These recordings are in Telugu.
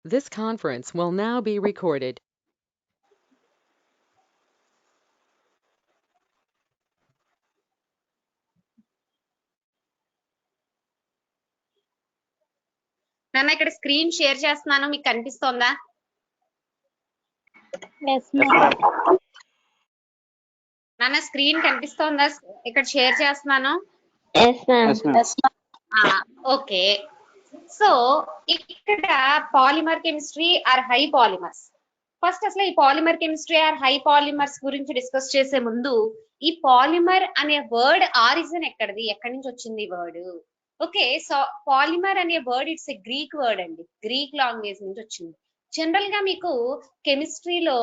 This conference will now be recorded. నాన్న ఇక్కడ స్క్రీన్ షేర్ చేస్తున్నాను, మీకు కనిపిస్తోందా? నాన్న స్క్రీన్ కనిపిస్తోందా? ఇక్కడ షేర్ చేస్తున్నాను. ఓకే, సో ఇక్కడ polymer chemistry or high polymers. First అసలు ఈ polymer chemistry or high polymers గురించి డిస్కస్ చేసే ముందు ఈ పాలిమర్ అనే వర్డ్ ఆరిజిన్ ఎక్కడిది, ఎక్కడి నుంచి వచ్చింది ఈ వర్డ్? ఓకే, సో పాలిమర్ అనే word it's a Greek word అండి, గ్రీక్ లాంగ్వేజ్ నుంచి వచ్చింది. జనరల్ గా మీకు కెమిస్ట్రీలో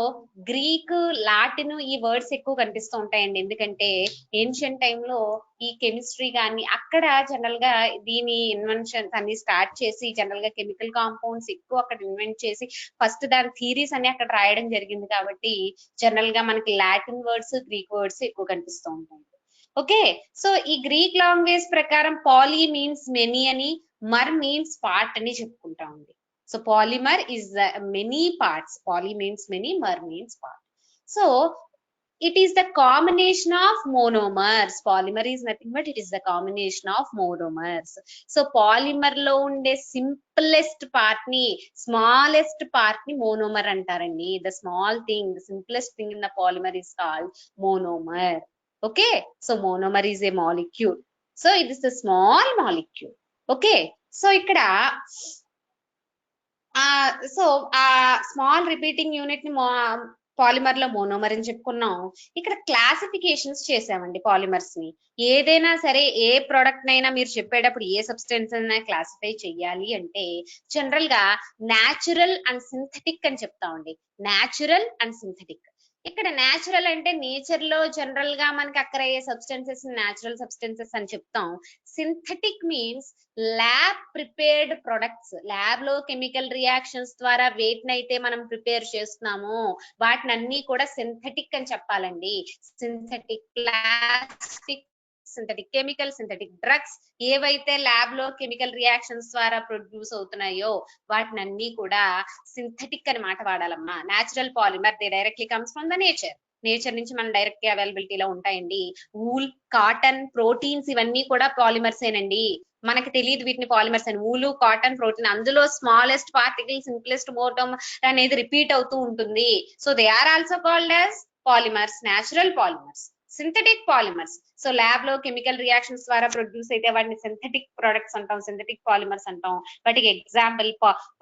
గ్రీక్, లాటిన్ ఈ వర్డ్స్ ఎక్కువ కనిపిస్తూ ఉంటాయండి. ఎందుకంటే ఏన్షియంట్ టైంలో ఈ కెమిస్ట్రీ కానీ అక్కడ జనరల్ గా దీని ఇన్వెన్షన్ అన్ని స్టార్ట్ చేసి జనరల్ గా కెమికల్ కాంపౌండ్స్ ఎక్కువ అక్కడ ఇన్వెంట్ చేసి ఫస్ట్ దాని థీరీస్ అని అక్కడ రాయడం జరిగింది. కాబట్టి జనరల్ గా మనకి లాటిన్ వర్డ్స్, గ్రీక్ వర్డ్స్ ఎక్కువ కనిపిస్తూ ఉంటాయి. ఓకే, సో ఈ గ్రీక్ లాంగ్వేజ్ ప్రకారం పాలీ మీన్స్ మెనీ అని, మర్ మీన్స్ పార్ట్ అని చెప్పుకుంటా ఉంది. So polymer is the many parts. Poly means many, mer means part. So it is the combination of monomers. Polymer is nothing but it is the combination of monomers. So polymer lo unde simplest part ni, smallest part ni monomer antarandi. The small thing, the simplest thing in the polymer is called monomer. Okay, so monomer is a molecule. So it is the small molecule. Okay, so ikkada so ఆ స్మాల్ రిపీటింగ్ యూనిట్ ని పాలిమర్ లో మోనోమర్ అని చెప్పుకున్నాం. ఇక్కడ క్లాసిఫికేషన్స్ చేసామండి పాలిమర్స్ ని. ఏదైనా సరే ఏ ప్రోడక్ట్ నైనా మీరు చెప్పేటప్పుడు ఏ సబ్స్టెన్స్ అయినా క్లాసిఫై చెయ్యాలి అంటే జనరల్ గా న్యాచురల్ అండ్ సింథటిక్ అని చెప్తామండి. Natural and synthetic. ఇక్కడ న్యాచురల్ అంటే నేచర్ లో జనరల్ గా మనకి అక్కరయ్యే సబ్స్టెన్సెస్ న్యాచురల్ సబ్స్టెన్సెస్ అని చెప్తాం. Synthetic means lab prepared products. Lab లో కెమికల్ రియాక్షన్స్ ద్వారా వేటినైతే మనం ప్రిపేర్ చేస్తున్నామో వాటిని అన్ని కూడా సింథటిక్ అని చెప్పాలండి. Synthetic plastic, synthetic chemical, synthetic drugs ఏవైతే ల్యాబ్ లో కెమికల్ రియాక్షన్స్ ద్వారా ప్రొడ్యూస్ అవుతున్నాయో వాటిని అన్ని కూడా సింథటిక్ అని మాట వాడాలమ్మా. Natural polymer they directly comes from the nature. Nature నుంచి మనం డైరెక్ట్ గా అవైలబిలిటీలో ఉంటాయండి. వూల్, కాటన్, ప్రోటీన్స్ ఇవన్నీ కూడా పాలిమర్స్ ఏనండి. మనకి తెలియదు వీటిని పాలిమర్స్ అని. వూలు, కాటన్, ప్రోటీన్ అందులో స్మాలెస్ట్ పార్టికల్, సింప్లెస్ట్ మోటమ్ అనేది రిపీట్ అవుతూ ఉంటుంది. So they are also called as polymers, natural polymers. Synthetic polymers, so lab లో కెమికల్ రియాక్షన్స్ ద్వారా ప్రొడ్యూస్ అయితే వాటిని సింథటిక్ ప్రొడక్ట్స్ అంటాం, సింథటిక్ పాలిమర్స్ అంటాం. వాటికి example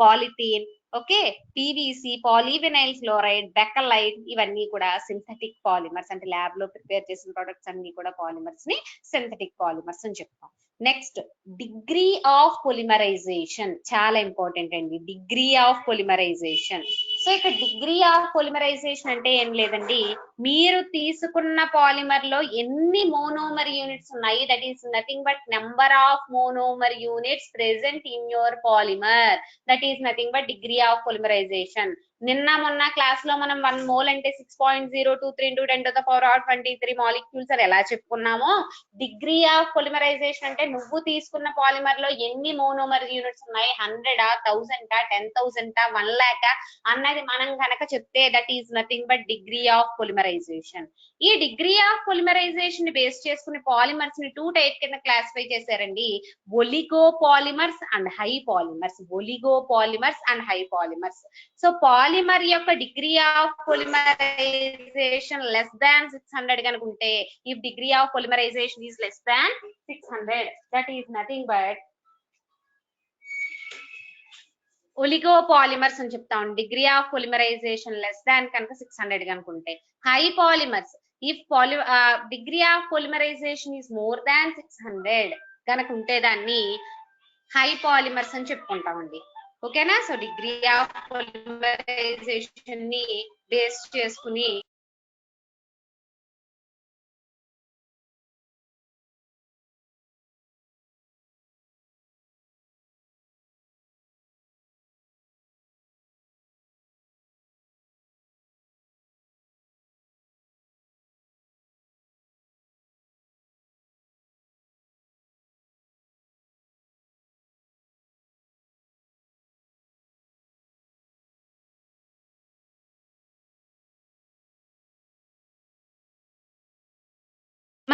polythene, okay, PVC, polyvinyl chloride, bakelite ఇవన్నీ కూడా సింథటిక్ పాలిమర్స్. అంటే ల్యాబ్ లో ప్రిపేర్ చేసిన ప్రొడక్ట్స్ అన్ని కూడా పాలిమర్స్ ని సింథటిక్ పాలిమర్స్ అని చెప్తాం. నెక్స్ట్, డిగ్రీ ఆఫ్ పొలిమరైజేషన్ చాలా ఇంపార్టెంట్ అండి. Degree of polymerisation. సో ఇక్కడ డిగ్రీ ఆఫ్ పొలిమరైజేషన్ అంటే ఏం లేదండి, మీరు తీసుకున్న పాలిమర్ లో ఎన్ని మోనోమర్ యూనిట్స్ ఉన్నాయి, that is nothing but number of monomer units present in your polymer. That is nothing but degree of polymerisation. నిన్న మొన్న క్లాస్ లో మనం 1 మోల్ అంటే 6.023 into 10⁻23 మాలిక్యూల్స్ అని ఎలా చెప్పుకున్నామో, డిగ్రీ ఆఫ్ పొలిమరైజేషన్ అంటే నువ్వు తీసుకున్న పాలిమర్ లో ఎన్ని మోనోమర్ యూనిట్స్ ఉన్నాయి, 100, 1000, 10,000, 1 lakh అన్నది మనం కనుక చెప్తే that is nothing but degree of polymerisation. ఈ డిగ్రీ ఆఫ్ పొలిమరైజేషన్ బేస్ చేసుకుని పాలిమర్స్ ని 2 టైప్ కింద క్లాసిఫై చేశారండి. Oligo polymers and high polymers. Oligo polymers and high polymers. So polymer యొక్క degree of polymerisation less than 600 కనుకుంటే, if degree of polymerisation is less than 600, that is nothing but oligo polymers అని చెప్తాం. Degree of polymerisation less than కనుక 600 కనుకుంటే. High polymers, if degree of polymerisation is more than 600 కనుకుంటే దాన్ని హై పాలిమర్స్ అని చెప్పుకుంటామండి. ఓకేనా? సో డిగ్రీ ఆఫ్ పొలిమరైజేషన్ ని బేస్ చేసుకుని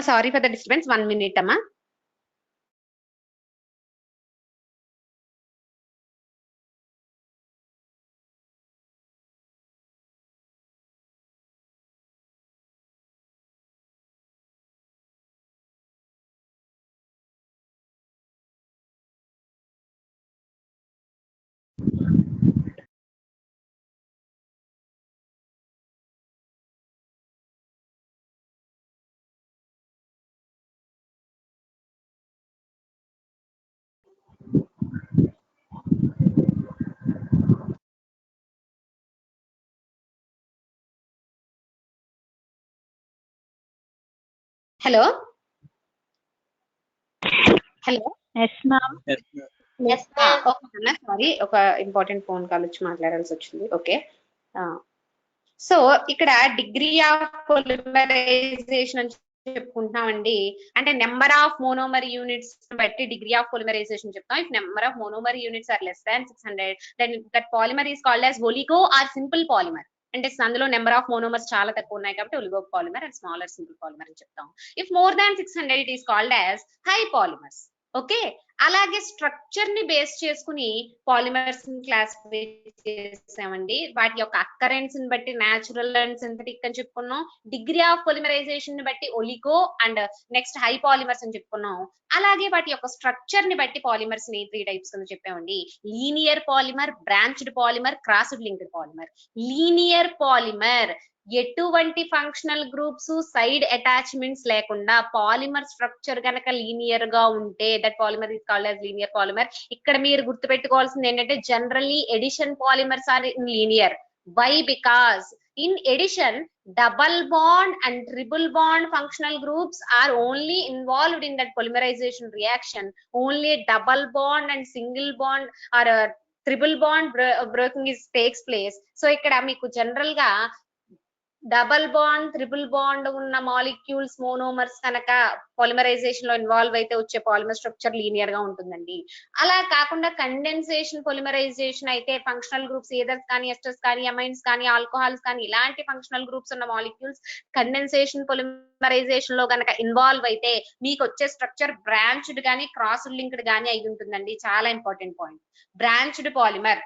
sorry for the disturbance, 1 minute అమ్మా. Hello hello. Yes ma'am. Sorry, ఒక ఇంపార్టెంట్ ఫోన్ కాల్ వచ్చి మాట్లాడాల్సి వచ్చింది. ఓకే, సో ఇక్కడ డిగ్రీ ఆఫ్ పొలిమరైజేషన్ అని చెప్పుకుంటున్నామండి. అంటే నెంబర్ ఆఫ్ మోనోమర్ యూనిట్స్ బట్టి డిగ్రీ ఆఫ్ పొలిమరైజేషన్ చెప్తాం. If number of monomer units are less than 600, then that polymer is called as oligo or simple polymer. అంటే అందులో నెంబర్ ఆఫ్ మోనోమర్స్ చాలా తక్కువ ఉన్నాయి కాబట్టి oligo polymer and smaller simple polymer అని చెప్తాం. If more than 600 it is called as high polymers. Okay, అలాగే స్ట్రక్చర్ ని బేస్ చేసుకుని పాలిమర్స్ ని క్లాసిఫై చేసామండి. వాటి యొక్క అక్కరెన్స్ ని బట్టి న్యాచురల్ అండ్ సింథటిక్ అని చెప్పుకున్నాం. డిగ్రీ ఆఫ్ పొలిమరైజేషన్ ని బట్టి oligo and next high polymers అని చెప్పుకున్నాం. అలాగే వాటి యొక్క స్ట్రక్చర్ ని బట్టి పాలిమర్స్ ని 3 టైప్స్ కింద చెప్పామండి. Linear polymer, branched polymer, crossed linked polymer. Linear polymer ఎటువంటి ఫంక్షనల్ గ్రూప్స్ సైడ్ అటాచ్మెంట్స్ లేకుండా పాలిమర్ స్ట్రక్చర్ గనక లీనియర్ గా ఉంటే that polymer is called as linear polymer. ఇక్కడ మీరు గుర్తుపెట్టుకోవాల్సింది ఏంటంటే generally addition polymers are in linear. Why? Because in addition double bond and triple bond functional groups are only involved in that polymerization reaction. Only double bond and single bond or triple bond breaking is takes place. So ikkada meeku general ga double bond, triple bond ఉన్న మాలిక్యూల్స్ మోనోమర్స్ కనుక పాలిమరైజేషన్ లో ఇన్వాల్వ్ అయితే వచ్చే పాలిమర్ స్ట్రక్చర్ లీనియర్ గా ఉంటుందండి. అలా కాకుండా కండెన్సేషన్ పొలిమరైజేషన్ అయితే ఫంక్షనల్ గ్రూప్స్ ఏదర్స్ కానీ, ఎస్టర్స్ కానీ, అమైన్స్ కానీ, ఆల్కహాల్స్ కానీ ఇలాంటి ఫంక్షనల్ గ్రూప్స్ ఉన్న మాలిక్యూల్స్ కండెన్సేషన్ పొలిమరైజేషన్ లో కనుక ఇన్వాల్వ్ అయితే మీకు వచ్చే స్ట్రక్చర్ బ్రాంచ్డ్ గానీ క్రాస్డ్ లింక్డ్ గానీ అయి ఉంటుందండి. చాలా important point. Branched polymer,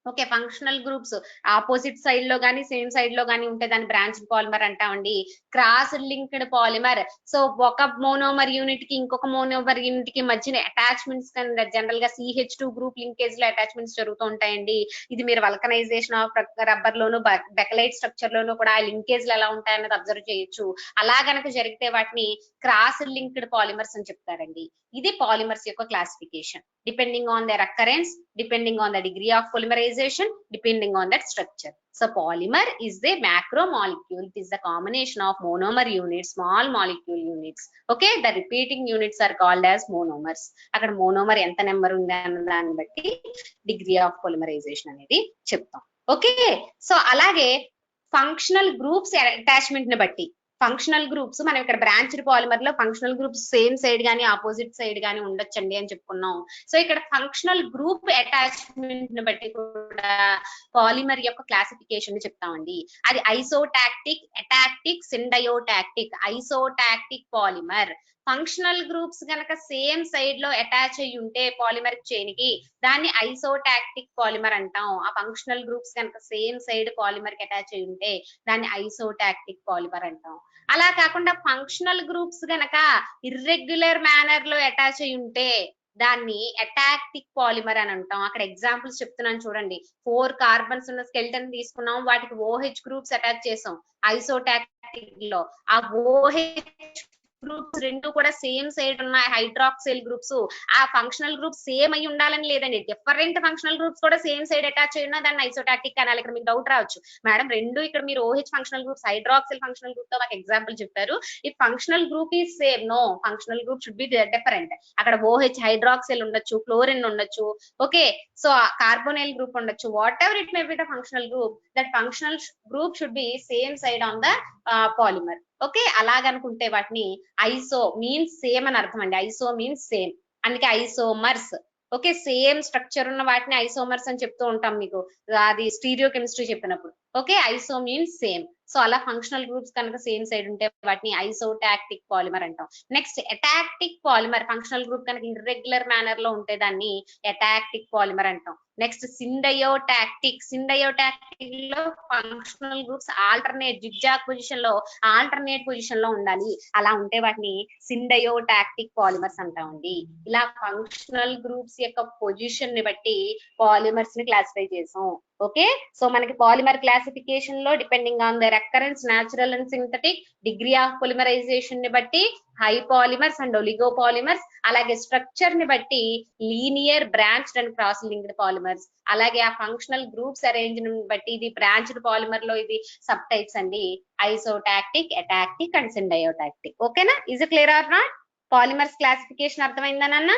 okay, functional groups opposite side లో గానీ సేమ్ సైడ్ లో గానీ ఉంటే దాన్ని బ్రాంచ్డ్ పాలిమర్ అంటామండి. క్రాస్ లింక్డ్ పాలిమర్, సో ఒక మోనోమర్ యూనిట్ కి ఇంకొక మోనోమర్ యూనిట్ కి మధ్యన అటాచ్మెంట్స్ జనరల్ గా CH2 గ్రూప్ లింకేజ్ లో అటాచ్మెంట్స్ జరుగుతూ ఉంటాయండి. ఇది మీరు వల్కనైజేషన్ ఆఫ్ రబ్బర్ లోను, బెకలైట్ స్ట్రక్చర్ లోను కూడా ఆ లింకేజ్లు ఎలా ఉంటాయన్నది అబ్జర్వ్ చేయొచ్చు. అలా గనక జరిగితే వాటిని క్రాస్ లింక్డ్ పాలిమర్స్ అని చెప్తారండి. ఇది పాలిమర్స్ యొక్క classification. Depending on their occurrence, depending on the degree of polymerization, depending on that structure. So polymer is the macromolecule. It is the combination of monomer units, small molecule units. Okay, the repeating units are called as monomers. అక్కడ monomer ఎంత నెంబర్ ఉంది అన్న దాన్ని బట్టి డిగ్రీ ఆఫ్ పొలిమరైజేషన్ అనేది చెప్తాం. ఓకే, సో అలాగే ఫంక్షనల్ గ్రూప్స్ అటాచ్మెంట్ ని బట్టి ఫంక్షనల్ గ్రూప్స్ మనం ఇక్కడ బ్రాంచ్డ్ పాలిమర్ లో ఫంక్షనల్ గ్రూప్స్ సేమ్ సైడ్ గానీ ఆపోజిట్ సైడ్ గానీ ఉండొచ్చండి అని చెప్పుకున్నాం. సో ఇక్కడ ఫంక్షనల్ గ్రూప్ అటాచ్మెంట్ ని బట్టి కూడా పాలిమర్ యొక్క క్లాసిఫికేషన్ ని చెప్తామండి. అది isotactic, atactic, syndiotactic. Isotactic polymer functional groups గనక సేమ్ సైడ్ లో అటాచ్ అయ్యి ఉంటే పాలిమర్ చైన్ కి దాన్ని ఐసోటాక్టిక్ పాలిమర్ అంటాం. ఆ ఫంక్షనల్ గ్రూప్స్ కనుక సేమ్ సైడ్ పాలిమర్ కి అటాచ్ అయ్యి ఉంటే దాన్ని ఐసోటాక్టిక్ పాలిమర్ అంటాం. అలా కాకుండా ఫంక్షనల్ గ్రూప్స్ గనక ఇర్రెగ్యులర్ మేనర్ లో అటాచ్ అయ్యి ఉంటే దాన్ని అటాక్టిక్ పాలిమర్ అని అంటాం. అక్కడ ఎగ్జాంపుల్స్ చెప్తున్నాను చూడండి. 4 కార్బన్స్ ఉన్న స్కెల్టన్ తీసుకున్నాం, వాటికి OH గ్రూప్స్ అటాచ్ చేసాం ఐసోటాక్టిక్ లో. ఆ OH గ్రూప్స్ రెండు కూడా సేమ్ సైడ్ ఉన్న హైడ్రాక్సిల్ గ్రూప్స్. ఆ ఫంక్షనల్ గ్రూప్స్ సేమ్ అయి ఉండాలని లేదండి, డిఫరెంట్ ఫంక్షనల్ గ్రూప్స్ కూడా సేమ్ సైడ్ అటాచ్ అయినా దాన్ని ఐసోటాక్టిక్ అనాలి. ఇక్కడ మీకు డౌట్ రావచ్చు, మేడం రెండు ఇక్కడ మీరు OH functional groups, hydroxyl functional group తో మాకు ఎగ్జాంపుల్ చెప్పారు. ఈ functional group is same. No, functional group should be different. అక్కడ OH హైడ్రాక్సిల్ ఉండొచ్చు, క్లోరిన్ ఉండొచ్చు, ఓకే, సో కార్బోనైల్ గ్రూప్ ఉండొచ్చు, whatever it may be the functional group, that functional group should be same side on the polymer. Okay, అలాగనుకుంటే వాటిని ఐసో మీన్స్ సేమ్ అని అర్థం అండి. ఐసో మీన్స్ సేమ్, అందుకే ఐసోమర్స్. ఓకే, సేమ్ స్ట్రక్చర్ ఉన్న వాటిని ఐసోమర్స్ అని చెప్తూ ఉంటాం మీకు అది స్టీరియో కెమిస్ట్రీ చెప్పినప్పుడు. Okay, iso means same. So అలా ఫంక్షనల్ గ్రూప్స్ కనుక సేమ్ సైడ్ ఉంటే వాటిని ఐసోటాక్టిక్ పాలిమర్ అంటాం. Next atactic polymer functional group కనుక ఇర్రెగ్యులర్ మేనర్ లో ఉంటే దాన్ని ఎటాక్టిక్ పాలిమర్ అంటాం. నెక్స్ట్ సిండయోటాక్టిక్ లో functional groups alternate zigzag position లో ఆల్టర్నేట్ పొజిషన్ లో ఉండాలి. అలా ఉంటే వాటిని సిండయోటాక్టిక్ పాలిమర్స్ అంటామండి. ఇలా ఫంక్షనల్ గ్రూప్స్ యొక్క పొజిషన్ ని బట్టి పాలిమర్స్ ని క్లాసిఫై చేసాం. ఓకే, సో మనకి పాలిమర్ క్లాసిఫికేషన్ లో depending on their occurrence natural and synthetic degree of polymerisation ని బట్టి high polymers and oligo polymers, అలాగే స్ట్రక్చర్ ని బట్టి linear branched and cross linked polymers, అలాగే ఆ ఫంక్షనల్ గ్రూప్స్ అరేంజ్మెంట్ బట్టి ఇది బ్రాంచ్డ్ పాలిమర్ లో ఇది సబ్ టైప్స్ అండి, ఐసోటాక్టిక్, ఎటాక్టిక్ అండ్ సిండయోటాక్టిక్. ఓకేనా, is clear or not? Polymers classification అర్థమైందా నాన్న?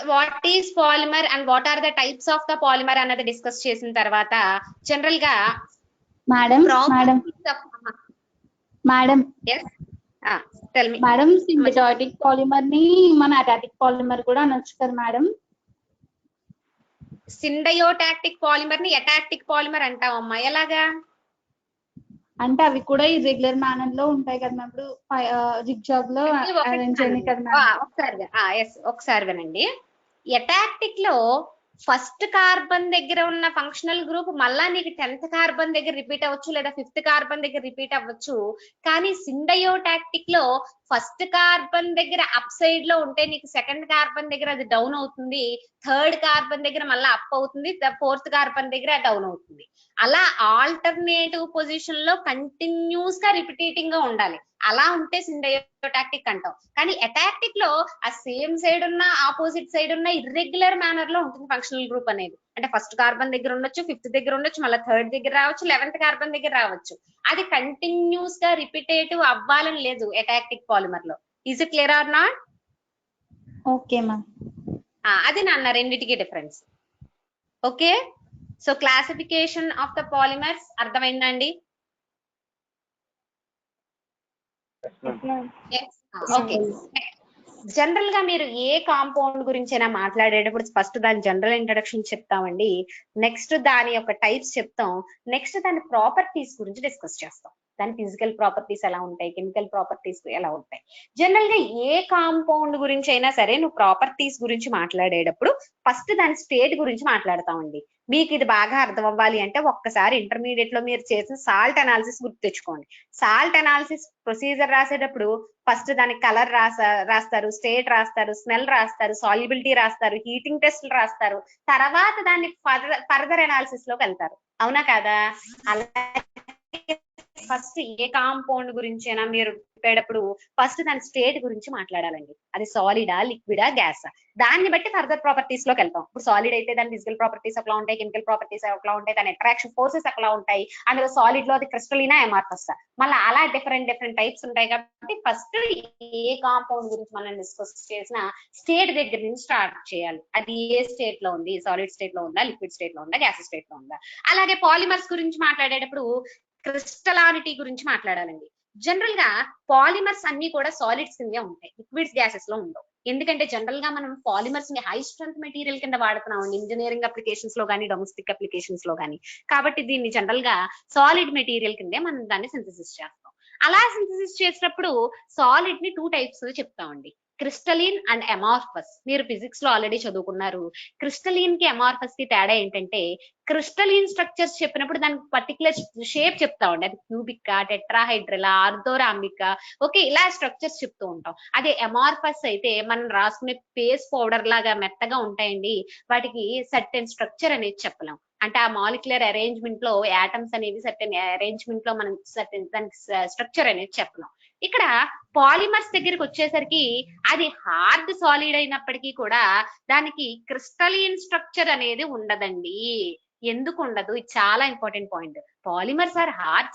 What is polymer and what are the types of the polymer అన్నది డిస్కస్ చేసిన తర్వాత జనరల్ గా మేడం సింబియోటిక్ పాలిమర్ ని మన అటాటిక్ పాలిమర్ కూడా అనొచ్చు కదా మేడం? సిండయోటాక్టిక్ పాలిమర్ ని ఎటాక్టిక్ పాలిమర్ అంటావమ్మా, ఎలాగా అంటే అవి కూడా ఇర్రెగ్యులర్ మేనర్ లో ఉంటాయి కదా మేడం, ఇప్పుడు జిగ్జాగ్ లో అరేంజ్ అయినాయి కదా మేడం. ఒకసారి వినండి. ఎటాక్టిక్ లో ఫస్ట్ కార్బన్ దగ్గర ఉన్న ఫంక్షనల్ గ్రూప్ మళ్ళా నీకు 10th కార్బన్ దగ్గర రిపీట్ అవ్వచ్చు లేదా 5th కార్బన్ దగ్గర రిపీట్ అవ్వచ్చు. కానీ సిండయోటాక్టిక్ లో ఫస్ట్ కార్బన్ దగ్గర అప్ సైడ్ లో ఉంటే నీకు 2nd కార్బన్ దగ్గర అది డౌన్ అవుతుంది, 3rd కార్బన్ దగ్గర మళ్ళీ అప్ అవుతుంది, 4th కార్బన్ దగ్గర డౌన్ అవుతుంది. అలా ఆల్టర్నేటివ్ పొజిషన్ లో కంటిన్యూస్ గా రిపిటేటింగ్ గా ఉండాలి. అలా ఉంటే సిండయోటాక్టిక్ అంటాం. కానీ ఎటాక్టిక్ లో ఆ సేమ్ సైడ్ ఉన్న ఆపోజిట్ సైడ్ ఉన్న ఇర్రెగ్యులర్ మేనర్ లో ఉంటుంది ఫంక్షనల్ గ్రూప్ అనేది. అంటే ఫస్ట్ కార్బన్ దగ్గర ఉండొచ్చు, 5th దగ్గర ఉండొచ్చు, మళ్ళీ 3rd దగ్గర రావచ్చు, 11th కార్బన్ దగ్గర రావచ్చు. అది కంటిన్యూస్ గా రిపిటేటివ్ అవ్వాలని లేదు ఎటాక్టిక్ పాలిమర్ లో. Is it clear or not? Okay ma'am. అది నాన్న రెండిటికి difference. Okay, so classification of the polymers అర్థమైందండి? ఓకే, జనరల్ గా మీరు ఏ కాంపౌండ్ గురించి అయినా మాట్లాడేటప్పుడు ఫస్ట్ దాని జనరల్ ఇంట్రడక్షన్ చెప్తామండి, నెక్స్ట్ దాని యొక్క టైప్స్ చెప్తాం, నెక్స్ట్ దాని ప్రాపర్టీస్ గురించి డిస్కస్ చేస్తాం. దాని ఫిజికల్ ప్రాపర్టీస్ ఎలా ఉంటాయి, కెమికల్ ప్రాపర్టీస్ ఎలా ఉంటాయి. జనరల్ గా ఏ కాంపౌండ్ గురించి అయినా సరే నువ్వు ప్రాపర్టీస్ గురించి మాట్లాడేటప్పుడు ఫస్ట్ దాని స్టేట్ గురించి మాట్లాడతామండి. మీకు ఇది బాగా అర్థం అవ్వాలి అంటే ఒక్కసారి ఇంటర్మీడియట్ లో మీరు చేసిన సాల్ట్ అనాలిసిస్ గుర్తు తెచ్చుకోండి. సాల్ట్ అనాలిసిస్ ప్రొసీజర్ రాసేటప్పుడు ఫస్ట్ దానికి కలర్ రాస్తారు, స్టేట్ రాస్తారు, స్మెల్ రాస్తారు, సాల్యుబిలిటీ రాస్తారు, హీటింగ్ టెస్ట్లు రాస్తారు, తర్వాత దాన్ని ఫర్దర్ అనాలిసిస్ లోకి వెళ్తారు. అవునా కదా? అలాగే ఫస్ట్ ఏ కాంపౌండ్ గురించైనా మీరు చెప్పేటప్పుడు ఫస్ట్ దాని స్టేట్ గురించి మాట్లాడాలండి. అది సాలిడా, లిక్విడా, గ్యాసా, దాన్ని బట్టి ఫర్దర్ ప్రాపర్టీస్ లోకి వెళ్తాం. ఇప్పుడు సాలిడ్ అయితే దాని ఫిజికల్ ప్రాపర్టీస్ అట్లా ఉంటాయి, కెమికల్ ప్రాపర్టీస్ అట్లా ఉంటాయి, దాని అట్రాక్షన్ ఫోర్సెస్ అట్లా ఉంటాయి. అందులో సాలిడ్ లో అది క్రిస్టలీనా, అమార్ఫస్, మళ్ళీ అలా డిఫరెంట్ టైప్స్ ఉంటాయి. కాబట్టి ఫస్ట్ ఏ కాంపౌండ్ గురించి మనం డిస్కస్ చేసినా స్టేట్ దగ్గర నుంచి స్టార్ట్ చేయాలి. అది ఏ స్టేట్ లో ఉంది, సాలిడ్ స్టేట్ లో ఉందా, లిక్విడ్ స్టేట్ లో ఉందా, గ్యాస్ స్టేట్ లో ఉందా. అలాగే పాలిమర్స్ గురించి మాట్లాడేటప్పుడు క్రిస్టలానిటీ గురించి మాట్లాడాలండి. జనరల్ గా పాలిమర్స్ అన్ని కూడా సాలిడ్స్ కిందే ఉంటాయి, లిక్విడ్స్ గ్యాసెస్ లో ఉండవు. ఎందుకంటే జనరల్ గా మనం పాలిమర్స్ ని హై స్ట్రెంత్ మెటీరియల్ కింద వాడుతున్నాం ఇంజనీరింగ్ అప్లికేషన్స్ లో కానీ డొమెస్టిక్ అప్లికేషన్స్ లో కానీ. కాబట్టి దీన్ని జనరల్ గా సాలిడ్ మెటీరియల్ కిందే మనం దాన్ని సింథసిస్ చేస్తాం. అలా సింథసిస్ చేసినప్పుడు సాలిడ్ ని 2 టైప్స్ చెప్తామండి, క్రిస్టలీన్ అండ్ అమార్ఫస్. మీరు ఫిజిక్స్ లో ఆల్రెడీ చదువుకున్నారు. క్రిస్టలీన్ కి అమార్ఫస్ కి తేడా ఏంటంటే క్రిస్టలీన్ స్ట్రక్చర్స్ చెప్పినప్పుడు దానికి పర్టికులర్ షేప్ చెప్తామండి. అది క్యూబిక్, టెట్రాహైడ్రల్, ఆర్థోరాంబిక్, ఓకే, ఇలా స్ట్రక్చర్స్ చెప్తూ ఉంటాం. అదే అమార్ఫస్ అయితే మనం రాసుకునే పేస్ పౌడర్ లాగా మెత్తగా ఉంటాయండి. వాటికి సర్టెన్ స్ట్రక్చర్ అనేది చెప్పలేం. అంటే ఆ మాలిక్యులర్ అరేంజ్మెంట్ లో యాటమ్స్ అనేవి సర్టెన్ అరేంజ్మెంట్ లో మనం సర్టెన్ దానికి స్ట్రక్చర్ అనేది చెప్పలేం. ఇక్కడ పాలిమర్స్ దగ్గరికి వచ్చేసరికి అది హార్డ్ సాలిడ్ అయినప్పటికీ కూడా దానికి క్రిస్టలీన్ స్ట్రక్చర్ అనేది ఉండదండి. ఎందుకు ఉండదు? ఇది చాలా important point. Polymers are hard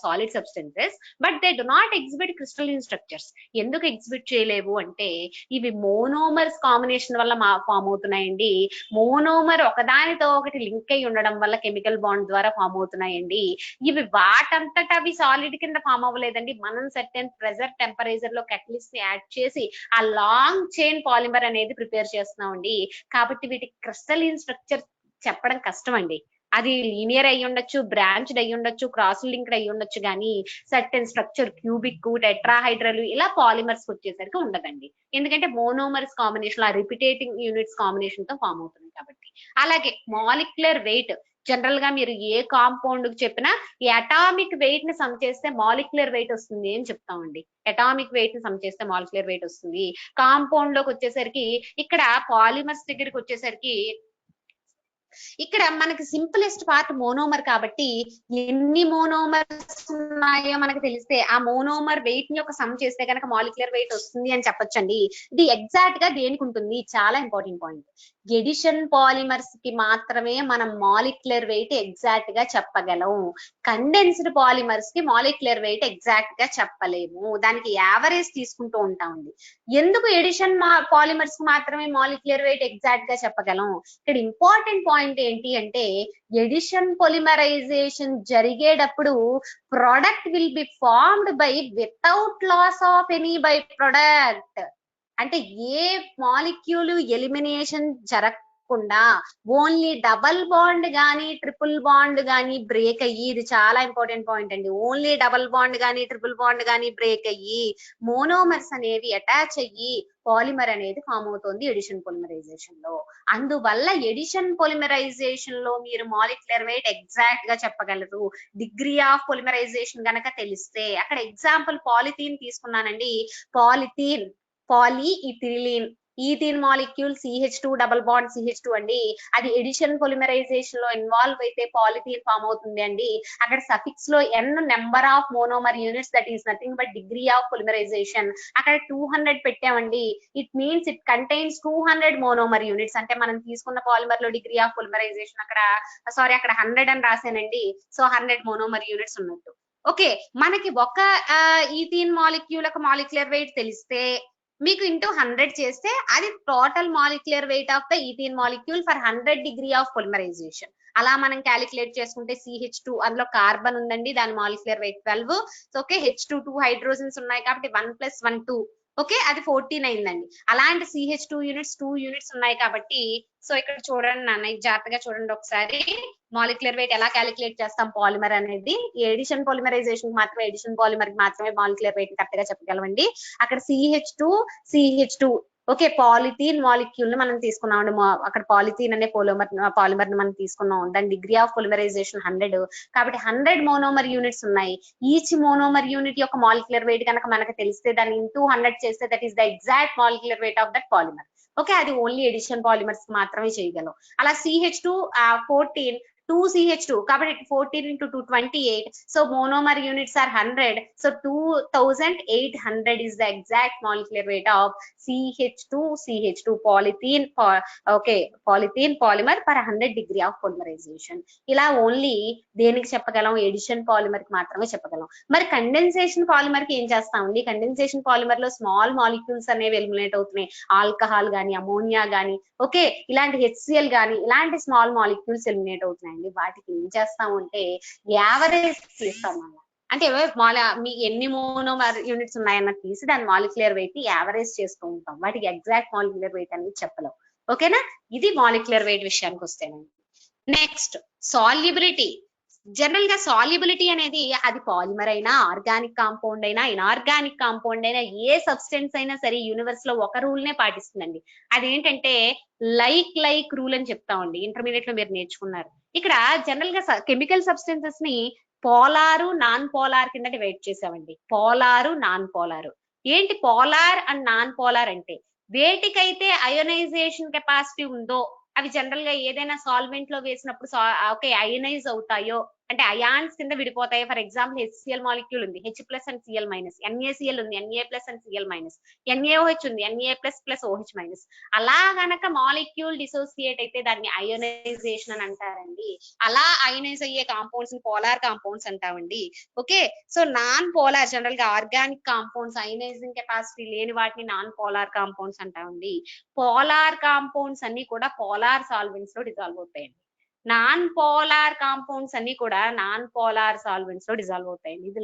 solid substances but they do not exhibit crystalline structures. ఎందుకు ఎగ్జిబిట్ చేయలేవు అంటే ఇవి మోనోమర్స్ కాంబినేషన్ వల్ల ఫామ్ అవుతున్నాయండి. మోనోమర్ ఒకదానితో ఒకటి లింక్ అయి ఉండడం వల్ల కెమికల్ బాండ్ ద్వారా ఫామ్ అవుతున్నాయండి. ఇవి వాటంతటా అవి సాలిడ్ కింద ఫామ్ అవ్వలేదండి. మనం సర్టెన్ ప్రెజర్ టెంపరేచర్ లో కెటలిస్ట్ ని యాడ్ చేసి ఆ లాంగ్ చైన్ పాలిమర్ అనేది ప్రిపేర్ చేస్తున్నామండి. కాబట్టి వీటికి క్రిస్టలీన్ స్ట్రక్చర్ చెప్పడం కష్టం అండి. అది లీనియర్ అయ్యి ఉండొచ్చు, బ్రాంచ్డ్ అయ్యి ఉండొచ్చు, క్రాస్ లింక్డ్ అయ్యి ఉండొచ్చు, కానీ సర్టెన్ స్ట్రక్చర్ క్యూబిక్, టెట్రాహైడ్రల్ ఇలా పాలిమర్స్ వచ్చేసరికి ఉండదండి. ఎందుకంటే మోనోమర్స్ కాంబినేషన్, ఆ రిపిటేటింగ్ యూనిట్స్ కాంబినేషన్ తో ఫామ్ అవుతుంది కాబట్టి. అలాగే మాలిక్యులర్ వెయిట్, జనరల్ గా మీరు ఏ కాంపౌండ్ కి చెప్పినా ఈ అటామిక్ వెయిట్ ని సమ్ చేస్తే మాలిక్యులర్ వెయిట్ వస్తుంది అని చెప్తామండి. అటామిక్ వెయిట్ ని సమ్ చేస్తే మాలిక్యులర్ వెయిట్ వస్తుంది. కాంపౌండ్ లోకి వచ్చేసరికి, ఇక్కడ పాలిమర్స్ దగ్గరికి వచ్చేసరికి, ఇక్కడ మనకి సింపులెస్ట్ పార్ట్ మోనోమర్ కాబట్టి ఎన్ని మోనోమర్స్ ఉన్నాయో మనకు తెలిస్తే ఆ మోనోమర్ వెయిట్ ని ఒక సమ్ చేస్తే కనుక మాలిక్యులర్ వెయిట్ వస్తుంది అని చెప్పొచ్చండి. ఇది ఎగ్జాక్ట్ గా దేనికి ఉంటుంది, చాలా ఇంపార్టెంట్ పాయింట్. ఎడిషన్ పాలిమర్స్ కి మాత్రమే మనం మాలిక్యులర్ వెయిట్ ఎగ్జాక్ట్ గా చెప్పగలం. కండెన్స్డ్ పాలిమర్స్ కి మాలిక్యులర్ వెయిట్ ఎగ్జాక్ట్ గా చెప్పలేము, దానికి యావరేజ్ తీసుకుంటూ ఉంటామండి. ఎందుకు ఎడిషన్ పాలిమర్స్ కి మాత్రమే మాలిక్యులర్ వెయిట్ ఎగ్జాక్ట్ గా చెప్పగలం? ఇక్కడ ఇంపార్టెంట్ పాయింట్ ఏంటి అంటే, ఎడిషన్ పొలిమరైజేషన్ జరిగేటప్పుడు product will be formed by without loss of any by product. అంటే ఏ మాలిక్యూల్ ఎలిమినేషన్ జరగకుండా ఓన్లీ డబల్ బాండ్ గానీ ట్రిపుల్ బాండ్ గానీ బ్రేక్ అయ్యి, ఇది చాలా ఇంపార్టెంట్ పాయింట్ అండి, ఓన్లీ డబల్ బాండ్ గానీ ట్రిపుల్ బాండ్ గానీ బ్రేక్ అయ్యి మోనోమర్స్ అనేవి అటాచ్ అయ్యి పాలిమర్ అనేది ఫామ్ అవుతుంది ఎడిషన్ పొలిమరైజేషన్ లో. అందువల్ల ఎడిషన్ పొలిమరైజేషన్ లో మీరు మాలిక్యులర్ వెయిట్ ఎగ్జాక్ట్ గా చెప్పగలరు, డిగ్రీ ఆఫ్ పొలిమరైజేషన్ గనక తెలిస్తే. అక్కడ ఎగ్జాంపుల్ పాలిథీన్ తీసుకున్నానండి. Polythene, పాలీఇథిలిన్, ethene molecule CH2 double bond CH2 అండి. అది ఎడిషన్ పొలిమరైజేషన్ లో ఇన్వాల్వ్ అయితే పాలిథీన్ ఫామ్ అవుతుంది అండి. అక్కడ సఫిక్స్ లో n number of monomer units, that is nothing but degree of polymerisation. అక్కడ 200 పెట్టామండి. It means it contains 200 monomer units. అంటే మనం తీసుకున్న పాలిమర్ లో డిగ్రీ ఆఫ్ పొలిమరైజేషన్ అక్కడ 100 అని రాసానండి. సో 100 మోనోమర్ యూనిట్స్ ఉన్నట్టు. ఓకే, మనకి ఒక ఈథీన్ మాలిక్యూల్ ఒక మాలిక్యులర్ వెయిట్ తెలిస్తే మీకు ఇంటూ 100 చేస్తే అది total molecular weight of the ethene molecule for 100 degree of polymerisation. అలా మనం క్యాలిక్యులేట్ చేసుకుంటే CH2, అందులో కార్బన్ ఉందండి, దాని molecular weight 12. Okay, H2 2 hydrogens ఉన్నాయి కాబట్టి 1 + 1 2. ఓకే, అది 14 అయిందండి. అలాంటి CH2 యూనిట్స్ 2 యూనిట్స్ ఉన్నాయి కాబట్టి, సో ఇక్కడ చూడండి నాన్న, జాగ్రత్తగా చూడండి ఒకసారి. మాలిక్యులర్ వెయిట్ ఎలా క్యాలిక్యులేట్ చేస్తాం పాలిమర్ అనేది, ఎడిషన్ పాలిమరైజేషన్ మాత్రమే, ఎడిషన్ పాలిమర్ కి మాత్రమే మాలిక్యులర్ వెయిట్ కరెక్ట్ గా చెప్పగలమండి. అక్కడ CH2 ఓకే, పాలిథీన్ మాలిక్యూల్ ని మనం తీసుకున్నాం. అక్కడ పాలిథీన్ అనే పాలిమర్ ని మనం తీసుకున్నాం. దాని డిగ్రీ ఆఫ్ పొలిమరైజేషన్ 100 కాబట్టి 100 మోనోమర్ యూనిట్స్ ఉన్నాయి. ఈచ్ మోనోమర్ యూనిట్ యొక్క మాలిక్యులర్ వెయిట్ కనుక మనకు తెలిస్తే దాన్ని ఇంటూ 100 చేస్తే that is the exact molecular weight of that polymer. Okay, అది ఓన్లీ ఎడిషన్ పాలిమర్స్ మాత్రమే చేయగలం. అలా CH2 14 2CH2 కాబట్టి 14 × 2 28. So monomer units are 100. So 2800 is the exact molecular weight of CH2 polythene polythene polymer per 100 degree of polymerization. ఇలా ఓన్లీ దేనికి చెప్పగలం, ఎడిషన్ పాలిమర్ కి మాత్రమే చెప్పగలం. మరి కండెన్సేషన్ పాలిమర్ కి ఏం చేస్తామండి? కండెన్సేషన్ పాలిమర్ లో స్మాల్ మాలిక్యూల్స్ అనేవి ఎలిమినేట్ అవుతున్నాయి. ఆల్కహాల్ గానీ, అమోనియా గానీ, ఓకే, ఇలాంటి HCl గానీ, ఇలాంటి స్మాల్ మాలిక్యూల్స్ ఎలిమినేట్ అవుతున్నాయి. వాటికి ఏం చేస్తామంటే యావరేజ్ తీస్తాం అన్నమాట. అంటే మీ ఎన్ని మోనోమర్ యూనిట్స్ ఉన్నాయన్న తీసి దాని మాలిక్యులర్ వెయిట్ యావరేజ్ చేస్తూ ఉంటాం. వాటికి ఎగ్జాక్ట్ మాలిక్యులర్ వెయిట్ అనేది చెప్పలేం. ఓకేనా, ఇది మాలిక్యులర్ వెయిట్ విషయానికి వస్తేనండి. Next solubility. జనరల్ గా సాల్యుబిలిటీ అనేది అది పాలిమర్ అయినా, ఆర్గానిక్ కాంపౌండ్ అయినా, ఇన్ఆర్గానిక్ కాంపౌండ్ అయినా, ఏ సబ్స్టెన్స్ అయినా సరే యూనివర్స్ లో ఒక రూల్ నే పాటిస్తుందండి. అదేంటంటే లైక్ రూల్ అని చెప్తామండి. ఇంటర్మీడియట్ లో మీరు నేర్చుకున్నారు. ఇక్కడ జనరల్ గా కెమికల్ సబ్స్టెన్సెస్ ని పోలారు, నాన్ పోలార్ కింద డివైడ్ చేసామండి. పోలారు, నాన్ పోలారు. ఏంటి పోలార్ అండ్ నాన్ పోలార్ అంటే, వేటికైతే అయోనైజేషన్ కెపాసిటీ ఉందో అవి జనరల్ గా ఏదైనా సాల్వెంట్ లో వేసినప్పుడు ఓకే అయోనైజ్ అవుతాయో, అంటే అయాన్స్ కింద విడిపోతాయి. ఫర్ ఎగ్జాంపుల్ HCl మాలిక్యూల్ ఉంది, H+ అండ్ Cl-, NaCl ఉంది, Na+ అండ్ Cl-, NaOH ఉంది, Na+ OH-. అలా గనక మాలిక్యూల్ డిసోసియేట్ అయితే దాన్ని అయోనైజేషన్ అని అంటారండి. అలా అయోనైజ్ అయ్యే కాంపౌండ్స్ ని పోలార్ కాంపౌండ్స్ అంటామండి. Okay, so non polar general గా ఆర్గానిక్ కాంపౌండ్స్, అయోనైజింగ్ కెపాసిటీ లేని వాటిని నాన్ పోలార్ కాంపౌండ్స్ అంటామండి. పోలార్ కాంపౌండ్స్ అన్ని కూడా పోలార్ సాల్వెంట్స్ లో డిజాల్వ్ అవుతాయండి. నాన్ పోలార్ కాంపౌండ్స్ అన్ని కూడా నాన్ పోలార్ సాల్వెంట్స్ లో డిజాల్వ్ అవుతాయండి. ఇది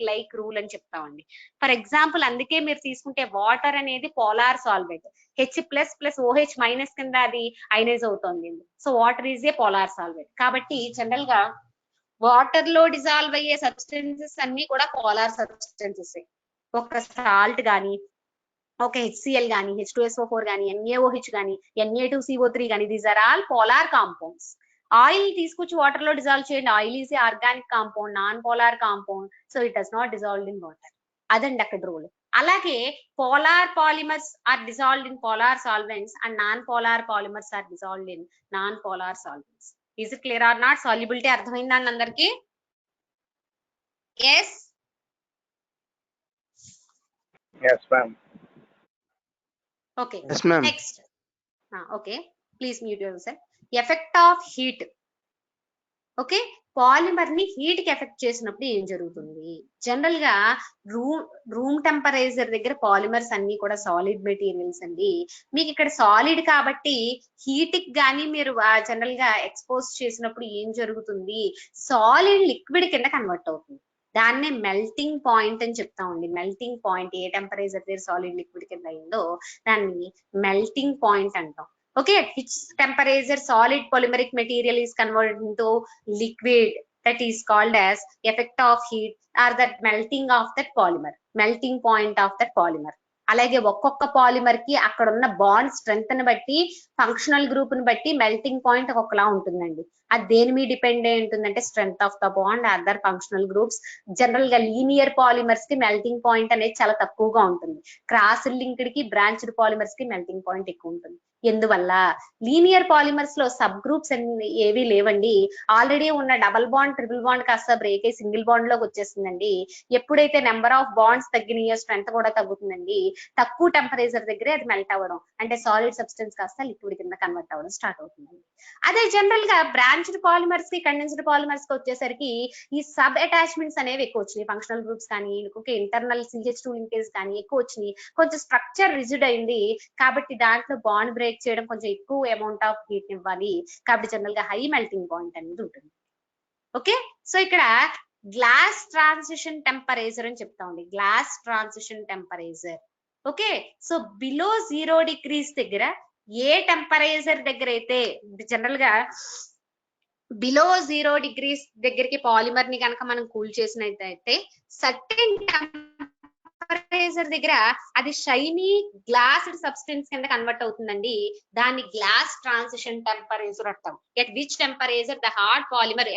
లైక్ రూల్ అని చెప్తామండి. ఫర్ ఎగ్జాంపుల్ అందుకే మీరు తీసుకుంటే వాటర్ అనేది పోలార్ సాల్వెంట్, H++OH- కింద అది అయనైజ్ అవుతుంది. So water is a polar solvent. కాబట్టి జనరల్ గా వాటర్ లో డిజాల్వ్ అయ్యే సబ్స్టెన్సెస్ అన్ని కూడా పోలార్ సబ్స్టెన్సెస్. ఒక సాల్ట్ గానీ, ఒక HCl గానీ, H2SO4 గానీ, NaOH గానీ, Na2CO3 గానీ, these are all polar compounds. Oil తీసుకొచ్చి వాటర్ లో డిజాల్వ్ చేయండి, oil is organic compound, non polar compound, so it does not dissolve in water. అదండి అక్కడ రూల్. అలాగే polar polymers are dissolved in polar solvents and non polar polymers are dissolved in non polar solvents. Is it clear or not? Solubility అర్థమైందా అండి అందరికి? Yes Yes, ma'am. okay. Yes, ma'am. Next. Okay, please mute yourself. Effect of heat. Okay, polymer ని హీట్ కి ఎఫెక్ట్ చేసినప్పుడు ఏం జరుగుతుంది? జనరల్ గా రూమ్ టెంపరేచర్ దగ్గర పాలిమర్స్ అన్ని కూడా సాలిడ్ మెటీరియల్స్ అండి. మీకు ఇక్కడ సాలిడ్ కాబట్టి హీట్ కి గానీ మీరు జనరల్ గా ఎక్స్పోజ్ చేసినప్పుడు ఏం జరుగుతుంది? సాలిడ్ లిక్విడ్ కింద కన్వర్ట్ అవుతుంది. దాన్నే మెల్టింగ్ పాయింట్ అని చెప్తామండి. మెల్టింగ్ పాయింట్ ఏ టెంపరేచర్ దగ్గర సాలిడ్ లిక్విడ్ కింద అయిందో దాన్ని మెల్టింగ్ పాయింట్ అంటాం. Okay, at which temperature solid polymeric material is converted into liquid, that is called as effect of heat or that melting of that polymer, melting point of that polymer. అలాగే ఒక్కొక్క పాలిమర్ కి అక్కడ ఉన్న బాండ్ స్ట్రెంగ్త్ ని బట్టి, ఫంక్షనల్ గ్రూప్ ని బట్టి మెల్టింగ్ పాయింట్ ఒక్కొక్కలా ఉంటుందండి. అది దేని మీద డిపెండ్ అయి ఉంటుందంటే strength of the bond, other functional groups. General గా లీనియర్ పాలిమర్స్ కి మెల్టింగ్ పాయింట్ అనేది చాలా తక్కువగా ఉంటుంది. క్రాస్ లింక్డ్ కి, బ్రాంచ్డ్ పాలిమర్స్ కి మెల్టింగ్ పాయింట్ ఎక్కువ ఉంటుంది. ఎందువల్ల? లీనియర్ పాలిమర్స్ లో సబ్ గ్రూప్స్ ఏవి లేవండి. ఆల్రెడీ ఉన్న డబుల్ బాండ్, ట్రిపుల్ బాండ్ కాస్త బ్రేక్ అయ్యి సింగిల్ బాండ్ లోకి వచ్చేస్తుందండి. ఎప్పుడైతే నెంబర్ ఆఫ్ బాండ్స్ తగ్గినాయో స్ట్రెంత్ కూడా తగ్గుతుందండి. తక్కువ టెంపరేచర్ దగ్గరే అది మెల్ట్ అవ్వడం, అంటే సాలిడ్ సబ్స్టెన్స్ కాస్త లిక్విడ్ కింద కన్వర్ట్ అవ్వడం స్టార్ట్ అవుతుంది. అదే జనరల్ గా బ్రాంచ్డ్ పాలిమర్స్ కి, కండెన్స్డ్ పాలిమర్స్ కి వచ్చేసరికి ఈ సబ్ అటాచ్మెంట్స్ అనేవి ఎక్కువ వచ్చినాయి. ఫంక్షనల్ గ్రూప్స్ కానీ, ఇంటర్నల్ CH2 లింకేజ్ కానీ ఎక్కువ వచ్చినాయి. కొంచెం స్ట్రక్చర్ రిజిడ్ అయింది కాబట్టి దాంట్లో బాండ్ బ్రేక్ చేయడం కొంచెం ఎక్కువ అమౌంట్ ఆఫ్ హీట్ ఇవ్వాలి. కాబట్టి జనరల్ గా హై మెల్టింగ్ పాయింట్ అనేది ఉంటుంది. ఓకే, సో ఇక్కడ గ్లాస్ ట్రాన్సిషన్ టెంపరేచర్ అని చెప్తామండి. Glass transition temperature. Okay, so below 0 degrees దగ్గర ఏ టెంపరేచర్ దగ్గర అయితే జనరల్ గా బిలో 0 degrees దగ్గరికి పాలిమర్ ని కనుక మనం కూల్ చేసినట్టయితే సర్టెన్ టెంపరేచర్ దగ్గర అది షైనీ గ్లాస్డ్ సబ్స్టెన్స్ కింద కన్వర్ట్ అవుతుందండి. దాన్ని గ్లాస్ ట్రాన్సిషన్ టెంపరేచర్ అంటాం. At which temperature the hard polymer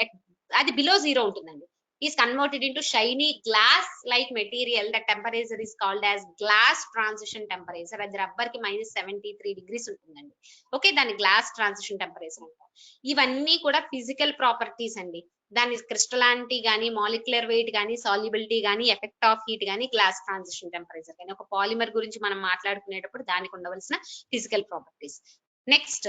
అది బిలో 0 ఉంటుందండి, is converted into shiny glass like material. The temperature is called as glass transition temperature. అది రబ్బర్ కి -73 degrees ఉంటుందండి. ఓకే, దాని గ్లాస్ ట్రాన్సిషన్ టెంపరేచర్ అంటాం. ఇవన్నీ కూడా ఫిజికల్ ప్రాపర్టీస్ అండి. దాని క్రిస్టలానిటీ గానీ, మాలిక్యులర్ వెయిట్ గానీ, సాల్యుబిలిటీ గానీ, ఎఫెక్ట్ ఆఫ్ హీట్ గానీ, గ్లాస్ ట్రాన్సిషన్ టెంపరేచర్ కానీ ఒక పాలిమర్ గురించి మనం మాట్లాడుకునేటప్పుడు దానికి ఉండవలసిన physical properties. Next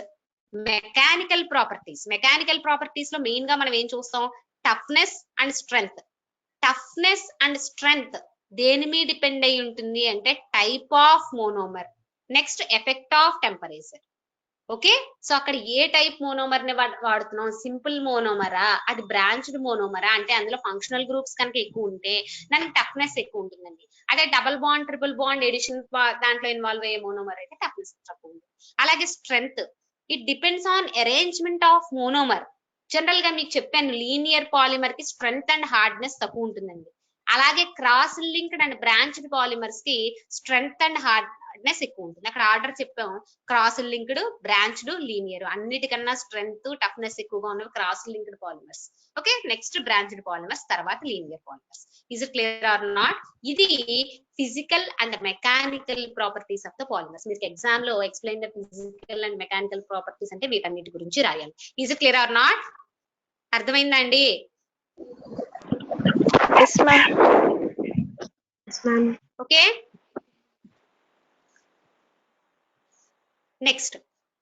mechanical properties. Mechanical properties లో మెయిన్ గా మనం ఏం చూస్తాం? Toughness and strength. Toughness and strength దేని మీద డిపెండ్ అయి ఉంటుంది అంటే type of monomer. Next effect of temperature. Okay, so అక్కడ ఏ టైప్ మోనోమర్ ని వాడుతున్నాం? సింపుల్ మోనోమరా, అది బ్రాంచ్డ్ మోనోమరా, అంటే అందులో ఫంక్షనల్ గ్రూప్స్ కనుక ఎక్కువ ఉంటే దానికి టఫ్నెస్ ఎక్కువ ఉంటుందండి. అదే double bond, triple bond, addition దాంట్లో ఇన్వాల్వ్ అయ్యే మోనోమర్ అయితే టఫ్నెస్ తక్కువ ఉంటుంది. అలాగే strength, it depends on arrangement of monomer. General గా మీకు చెప్పాను లీనియర్ పాలిమర్ కి స్ట్రెంగ్త్ అండ్ హార్డ్నెస్ తక్కువ ఉంటుందండి. అలాగే cross linked and branched polymers కి స్ట్రెంగ్త్ అండ్ హార్డ్నెస్ ఎక్కువ ఉంటుంది. అక్కడ ఆర్డర్ చెప్పాం, క్రాస్ లింక్డ్, బ్రాంచ్డ్, లీనియర్. అన్నిటికన్నా స్ట్రెంగ్త్, టఫ్నెస్ ఎక్కువగా ఉన్నవి cross linked polymers. Okay, next branched polymers, తర్వాత linear polymers. Is it clear or not? ఇది physical and mechanical properties of the polymers. మీకు ఎగ్జామ్ లో explain the physical and mechanical properties అంటే వీటన్నిటి గురించి రాయాలి. Is it clear or not? అర్థమైందా అండి? Yes, ma'am. Yes, ma'am. Okay, next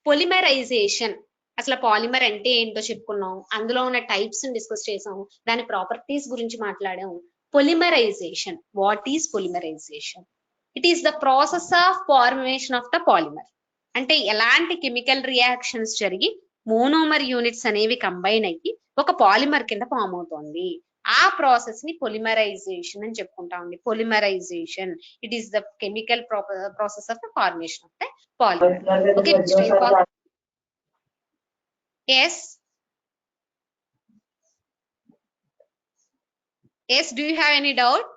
polymerization. అసలు పాలిమర్ అంటే ఏంటో చెప్పుకున్నాం, అందులో ఉన్న టైప్స్ డిస్కస్ చేసాం, దాని ప్రాపర్టీస్ గురించి మాట్లాడాం. Polymerisation. What is polymerisation? It is the process of formation of the polymer. అంటే ఎలాంటి కెమికల్ రియాక్షన్స్ జరిగి మోనోమర్ యూనిట్స్ అనేవి కంబైన్ అయ్యి ఒక పాలిమర్ కింద ఫామ్ అవుతుంది. ఆ ప్రాసెస్ ని పొలిమరైజేషన్ అని చెప్పుకుంటామండి. Polymerization it is the chemical process of the formation of the polymer. Okay, yes yes do you have any doubt?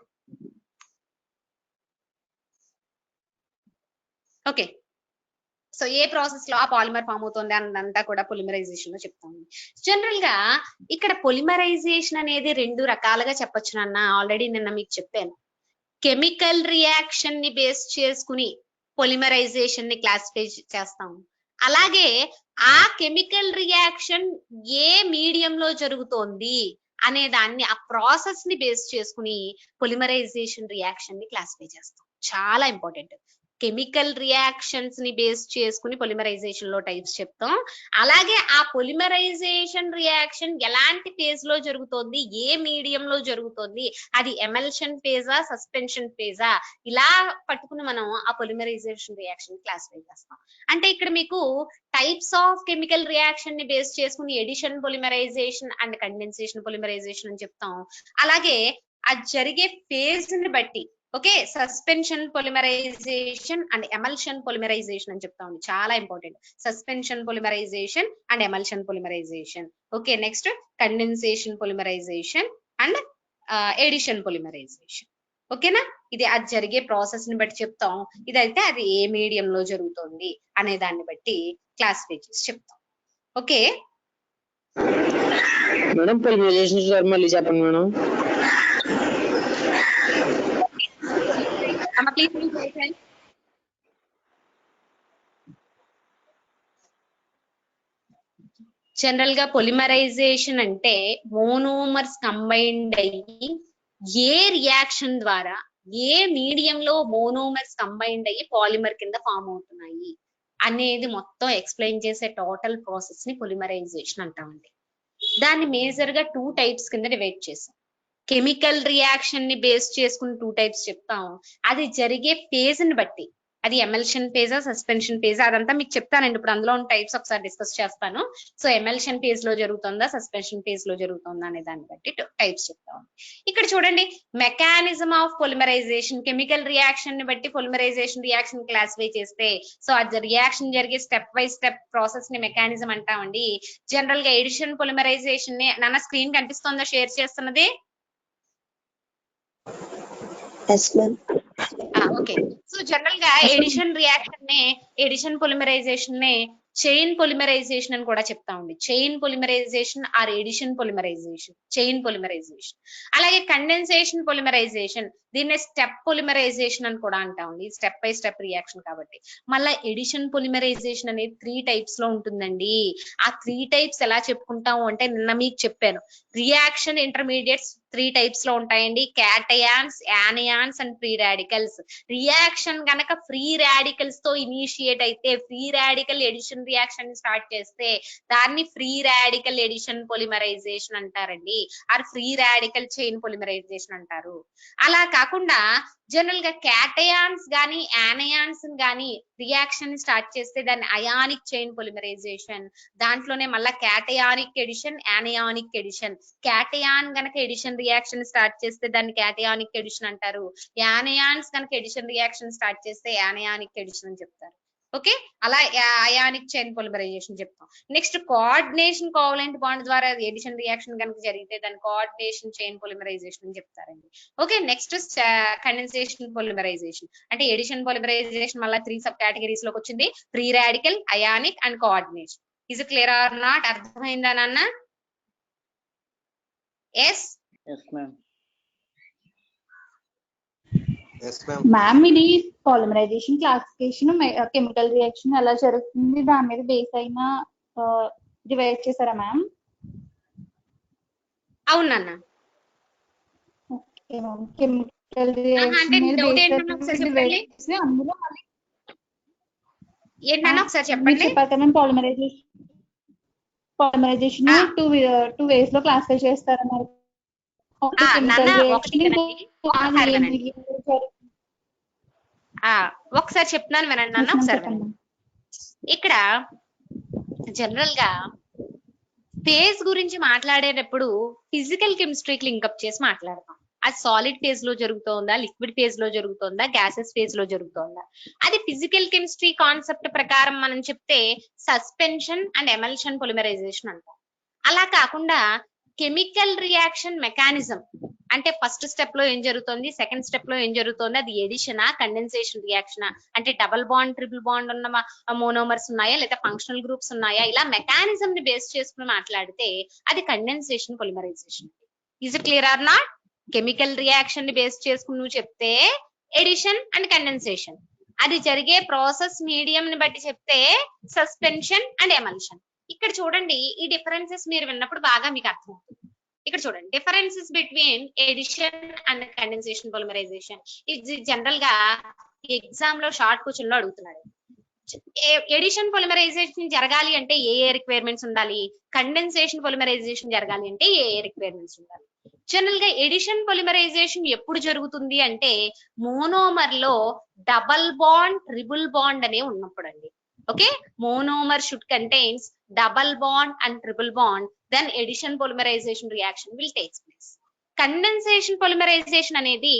Okay, so ఏ ప్రాసెస్ లో ఆ పాలిమర్ ఫామ్ అవుతుంది అన్నంతా కూడా పొలిమరైజేషన్ లో చెప్తాము. జనరల్ గా ఇక్కడ పొలిమరైజేషన్ అనేది 2 రకాలుగా చెప్పొచ్చు నాన్న. ఆల్రెడీ నిన్న మీకు చెప్పాను. కెమికల్ రియాక్షన్ ని బేస్ చేసుకుని పొలిమరైజేషన్ ని క్లాసిఫై చేస్తాము. అలాగే ఆ కెమికల్ రియాక్షన్ ఏ మీడియం లో జరుగుతోంది అనే దాన్ని, ఆ ప్రాసెస్ ని బేస్ చేసుకుని పొలిమరైజేషన్ రియాక్షన్ ని క్లాసిఫై చేస్తాం. చాలా ఇంపార్టెంట్. కెమికల్ రియాక్షన్స్ ని బేస్ చేసుకుని పొలిమరైజేషన్ లో టైప్స్ చెప్తాం. అలాగే ఆ పొలిమరైజేషన్ రియాక్షన్ ఎలాంటి ఫేజ్ లో జరుగుతోంది, ఏ మీడియం లో జరుగుతోంది, అది ఎమల్షన్ ఫేజా సస్పెన్షన్ ఫేజా, ఇలా పట్టుకుని మనం ఆ పొలిమరైజేషన్ రియాక్షన్ క్లాసిఫై చేస్తాం. అంటే ఇక్కడ మీకు టైప్స్ ఆఫ్ కెమికల్ రియాక్షన్ ని బేస్ చేసుకుని addition polymerization and condensation polymerization అని చెప్తాం. అలాగే అది జరిగే ఫేజ్ ని బట్టి okay suspension polymerization and emulsion polymerization అని చెప్తా ఉంది. చాలా important. Suspension polymerization and emulsion polymerization. Okay, next condensation polymerization and addition polymerization. ఓకేనా, ఇది అది జరిగే ప్రాసెస్ ని బట్టి చెప్తాం. ఇదైతే అది ఏ మీడియం లో జరుగుతుంది అనే దాన్ని బట్టి క్లాసిఫై చేసి చెప్తాం. ఓకే మేడం, పొలిమరైజేషన్ మళ్ళీ చెప్పండి మేడం. జనరల్ గా పొలిమరైజేషన్ అంటే మోనోమర్స్ కంబైన్డ్ అయ్యి ఏ రియాక్షన్ ద్వారా ఏ మీడియం లో మోనోమర్స్ కంబైన్డ్ అయ్యి పాలిమర్ కింద ఫామ్ అవుతున్నాయి అనేది మొత్తం ఎక్స్ప్లెయిన్ చేసే టోటల్ ప్రాసెస్ ని పొలిమరైజేషన్ అంటామండి. దాన్ని మేజర్ గా 2 టైప్స్ కింద డివైడ్ చేసాం. కెమికల్ రియాక్షన్ ని బేస్ చేసుకుని 2 టైప్స్ చెప్తాం. అది జరిగే ఫేజ్ ని బట్టి, అది ఎమల్షన్ ఫేజా సస్పెన్షన్ ఫేజా అదంతా మీకు చెప్తానండి. ఇప్పుడు అందులో ఉన్న టైప్స్ ఒకసారి డిస్కస్ చేస్తాను. సో ఎమల్షన్ ఫేజ్ లో జరుగుతుందా సస్పెన్షన్ ఫేజ్ లో జరుగుతుందా అనే దాన్ని బట్టి టైప్స్ చెప్తాం. ఇక్కడ చూడండి, mechanism of polymerization. Chemical reaction ని బట్టి పొలిమరైజేషన్ రియాక్షన్ క్లాసిఫై చేస్తే, సో అది రియాక్షన్ జరిగే స్టెప్ బై స్టెప్ ప్రాసెస్ ని మెకానిజం అంటామండి. జనరల్ గా ఎడిషన్ పొలిమరైజేషన్ ని నాన్న స్క్రీన్ కనిపిస్తుందా షేర్ చేస్తున్నది? Yes, ma'am. Okay, so general గా ఎడిషన్ రియాక్షన్ నే, ఎడిషన్ పొలిమరైజేషన్ నే చైన్ పొలిమరైజేషన్ అని కూడా చెప్తా ఉంది. Chain polymerization or addition polymerization, chain polymerization. అలాగే కండెన్సేషన్ పొలిమరైజేషన్, దీన్నే స్టెప్ పొలిమరైజేషన్ అని కూడా అంటా ఉంది. స్టెప్ బై స్టెప్ రియాక్షన్ కాబట్టి. మళ్ళీ ఎడిషన్ పొలిమరైజేషన్ అనేది 3 టైప్స్ లో ఉంటుందండి. ఆ 3 టైప్స్ ఎలా చెప్పుకుంటాము అంటే నిన్న మీకు చెప్పాను. రియాక్షన్ ఇంటర్మీడియట్స్ 3 టైప్స్ లో ఉంటాయండి. Cations, anions and free radicals. Reaction గనక ఫ్రీ రాడికల్స్ తో ఇనిషియేట్ అయితే, ఫ్రీ రాడికల్ ఎడిషన్ రియాక్షన్ ని స్టార్ట్ చేస్తే దాన్ని ఫ్రీ రాడికల్ ఎడిషన్ పొలిమరైజేషన్ అంటారండి. Or free radical chain polymerization అంటారు. అలా కాకుండా జనరల్ గా క్యాటయాన్స్ గానీ యానయాన్స్ గానీ రియాక్షన్ స్టార్ట్ చేస్తే దాన్ని అయానిక్ చైన్ పొలిమరైజేషన్. దాంట్లోనే మళ్ళా క్యాటయానిక్ ఎడిషన్, యానయానిక్ ఎడిషన్. క్యాటయాన్ గనక ఎడిషన్ రియాక్షన్ స్టార్ట్ చేస్తే దాన్ని క్యాటయానిక్ ఎడిషన్ అంటారు. యానయాన్స్ గనక ఎడిషన్ రియాక్షన్ స్టార్ట్ చేస్తే యానయానిక్ ఎడిషన్ అని చెప్తారు. ఓకే, అలా అయానిక్ చైన్ పొలిమరైజేషన్ చెప్తాం. నెక్స్ట్ కోఆర్డినేషన్ కోవలెంట్ బాండ్ ద్వారా ఎడిషన్ రియాక్షన్ కనుక జరిగితే దాన్ని కోఆర్డినేషన్ చైన్ పొలిమరైజేషన్ అని చెప్తారండి. Okay, next condensation polymerisation. అంటే ఎడిషన్ పొలిమరైజేషన్ మళ్ళీ 3 సబ్ కేటగిరీస్ లోకి వచ్చింది. Free radical, ionic and coordination. Is it clear or not? అర్థమైందా నాన్న? ఎస్ మ్యామ్, ఇది పాలిమరైజేషన్ క్లాసిఫికేషన్ కెమికల్ రియాక్షన్ ఎలా జరుగుతుంది దాని మీద బేస్ అయిన డివైడ్ చేశారా మ్యామ్? అవునన్న. ఓకే మ్యామ్, కెమికల్ అంటే రియాక్షన్ మీద డౌట్ బేస్ ఏంటన్నా ఒకసారి చెప్పండి. అందులో మళ్ళీ ఏంటన్నా ఒకసారి చెప్పండి. చెప్పారు కదా మ్యామ్, పాలిమరైజేషన్ 2 వేస్ లో క్లాసిఫై చేస్తారన్నారు. ఒకసారి చెప్తున్నాను వినండి నాన్న. ఒకసారి ఇక్కడ జనరల్ గా ఫేజ్ గురించి మాట్లాడేటప్పుడు ఫిజికల్ కెమిస్ట్రీకి లింకప్ చేసి మాట్లాడతాం. అది సాలిడ్ ఫేజ్ లో జరుగుతోందా, లిక్విడ్ ఫేజ్ లో జరుగుతోందా, గ్యాసెస్ ఫేజ్ లో జరుగుతోందా. అది ఫిజికల్ కెమిస్ట్రీ కాన్సెప్ట్ ప్రకారం మనం చెప్తే సస్పెన్షన్ అండ్ ఎమల్షన్ పొలిమరైజేషన్ అంటాం. అలా కాకుండా కెమికల్ రియాక్షన్ మెకానిజం అంటే ఫస్ట్ స్టెప్ లో ఏం జరుగుతుంది, సెకండ్ స్టెప్ లో ఏం జరుగుతుంది, అది ఎడిషనా కండెన్సేషన్ రియాక్షనా, అంటే డబుల్ బాండ్ ట్రిపుల్ బాండ్ ఉన్న మోనోమర్స్ ఉన్నాయా లేదా ఫంక్షనల్ గ్రూప్స్ ఉన్నాయా, ఇలా మెకానిజం ని బేస్ చేసుకుని మాట్లాడితే అది condensation polymerization. Is it clear or not? Chemical reaction ని బేస్ చేసుకుని నువ్వు చెప్తే ఎడిషన్ అండ్ కండెన్సేషన్, అది జరిగే ప్రాసెస్ మీడియం ని బట్టి చెప్తే సస్పెన్షన్ అండ్ ఎమల్షన్. ఇక్కడ చూడండి, ఈ డిఫరెన్సెస్ మీరు విన్నప్పుడు బాగా మీకు అర్థమవుతుంది. ఇక్కడ చూడండి, differences between addition and condensation polymerization. ఇది జనరల్ గా ఎగ్జామ్ లో షార్ట్ క్వశ్చన్ లో అడుగుతున్నాడు. ఎడిషన్ పొలిమరైజేషన్ జరగాలి అంటే ఏ రిక్వైర్మెంట్స్ ఉండాలి, కండెన్సేషన్ పొలిమరైజేషన్ జరగాలి అంటే ఏ రిక్వైర్మెంట్స్ ఉండాలి. జనరల్ గా ఎడిషన్ పొలిమరైజేషన్ ఎప్పుడు జరుగుతుంది అంటే మోనోమర్ లో డబల్ బాండ్ ట్రిపుల్ బాండ్ అనే ఉన్నప్పుడు అండి. Okay, monomer should contains double bond and triple bond, then addition polymerization reaction will take place. Condensation polymerization అనేది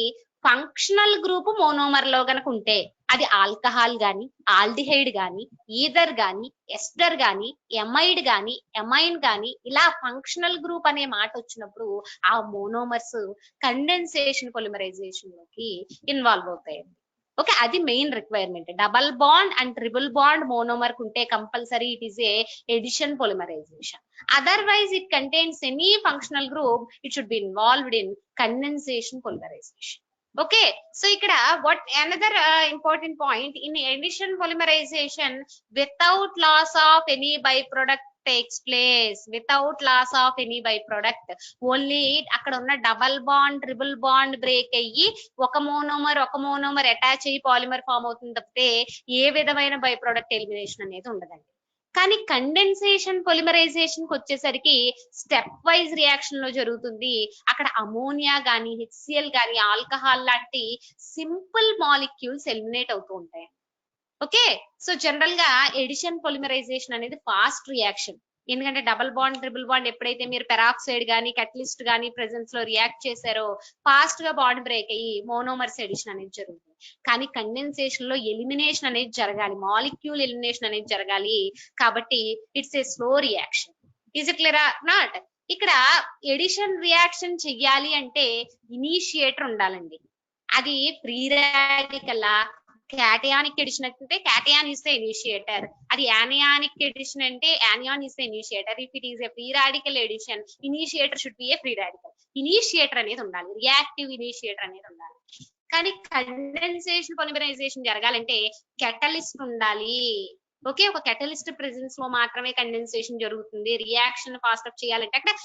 ఫంక్షనల్ గ్రూప్ మోనోమర్ లో గనక ఉంటే అది ఆల్కహాల్ గాని, ఆల్డిహైడ్ గాని, ఈథర్ గాని, ఎస్టర్ గాని, ఎమైడ్ గాని, ఎమైన్ గాని, ఇలా ఫంక్షనల్ గ్రూప్ అనే మాట వచ్చినప్పుడు ఆ మోనోమర్స్ కండెన్సేషన్ పొలిమరైజేషన్ లోకి ఇన్వాల్వ్ అవుతాయి. ఓకే, అది main requirement. Double bond and triple bond monomer కుంటే compulsory it is a addition polymerization. Otherwise it contains any functional group, it should be involved in condensation polymerization. Okay, so ఇక్కడ what another important point in addition polymerization without loss of any byproduct takes place, without loss of any byproduct, only అక్కడ ఉన్న double bond triple bond break అయ్యి ఒక మోనోమర్ అటాచ్ అయ్యి పాలిమర్ ఫామ్ అవుతుంది తప్పితే ఏ విధమైన బై ప్రొడక్ట్ ఎలిమినేషన్ అనేది ఉండదండి. కానీ కండెన్సేషన్ పొలిమరైజేషన్ కి వచ్చేసరికి స్టెప్ వైజ్ రియాక్షన్ లో జరుగుతుంది. అక్కడ అమోనియా గాని, హెచ్సిఎల్ గాని, ఆల్కహాల్ లాంటి సింపుల్ మాలిక్యూల్స్ ఎలిమినేట్ అవుతూ ఉంటాయి. ఓకే, సో జనరల్ గా ఎడిషన్ పొలిమరైజేషన్ అనేది ఫాస్ట్ రియాక్షన్. ఎందుకంటే డబల్ బాండ్ ట్రిపుల్ బాండ్ ఎప్పుడైతే మీరు పెరాక్సైడ్ గానీ కెటలిస్ట్ గానీ ప్రెసెన్స్ లో రియాక్ట్ చేశారో ఫాస్ట్ గా బాండ్ బ్రేక్ అయ్యి మోనోమర్స్ ఎడిషన్ అనేది జరుగుతుంది. కానీ కండెన్సేషన్ లో ఎలిమినేషన్ అనేది జరగాలి, మాలిక్యూల్ ఎలిమినేషన్ అనేది జరగాలి. కాబట్టి it's a slow reaction. Is it clear not? ఇక్కడ ఎడిషన్ రియాక్షన్ చెయ్యాలి అంటే ఇనిషియేటర్ ఉండాలండి. అది ఫ్రీ రాడికల్ క్యాటయానిక్ ఎడిషన్ అంటే క్యాటయాన్ ఇస్ ద ఇనిషియేటర్, అది యానియానిక్ ఎడిషన్ అంటే anion is the initiator. If it is a free radical addition, initiator should be a free radical. Initiator అనేది ఉండాలి, రియాక్టివ్ ఇనిషియేటర్ అనేది ఉండాలి. కానీ కండెన్సేషన్ పొలిమరైజేషన్ జరగాలంటే కెటలిస్ట్ ఉండాలి. ఓకే, ఒక కెటలిస్ట్ ప్రెసెన్స్ లో మాత్రమే కండెన్సేషన్ జరుగుతుంది. రియాక్షన్ ఫాస్ట్ అప్ చేయాలంటే అక్కడ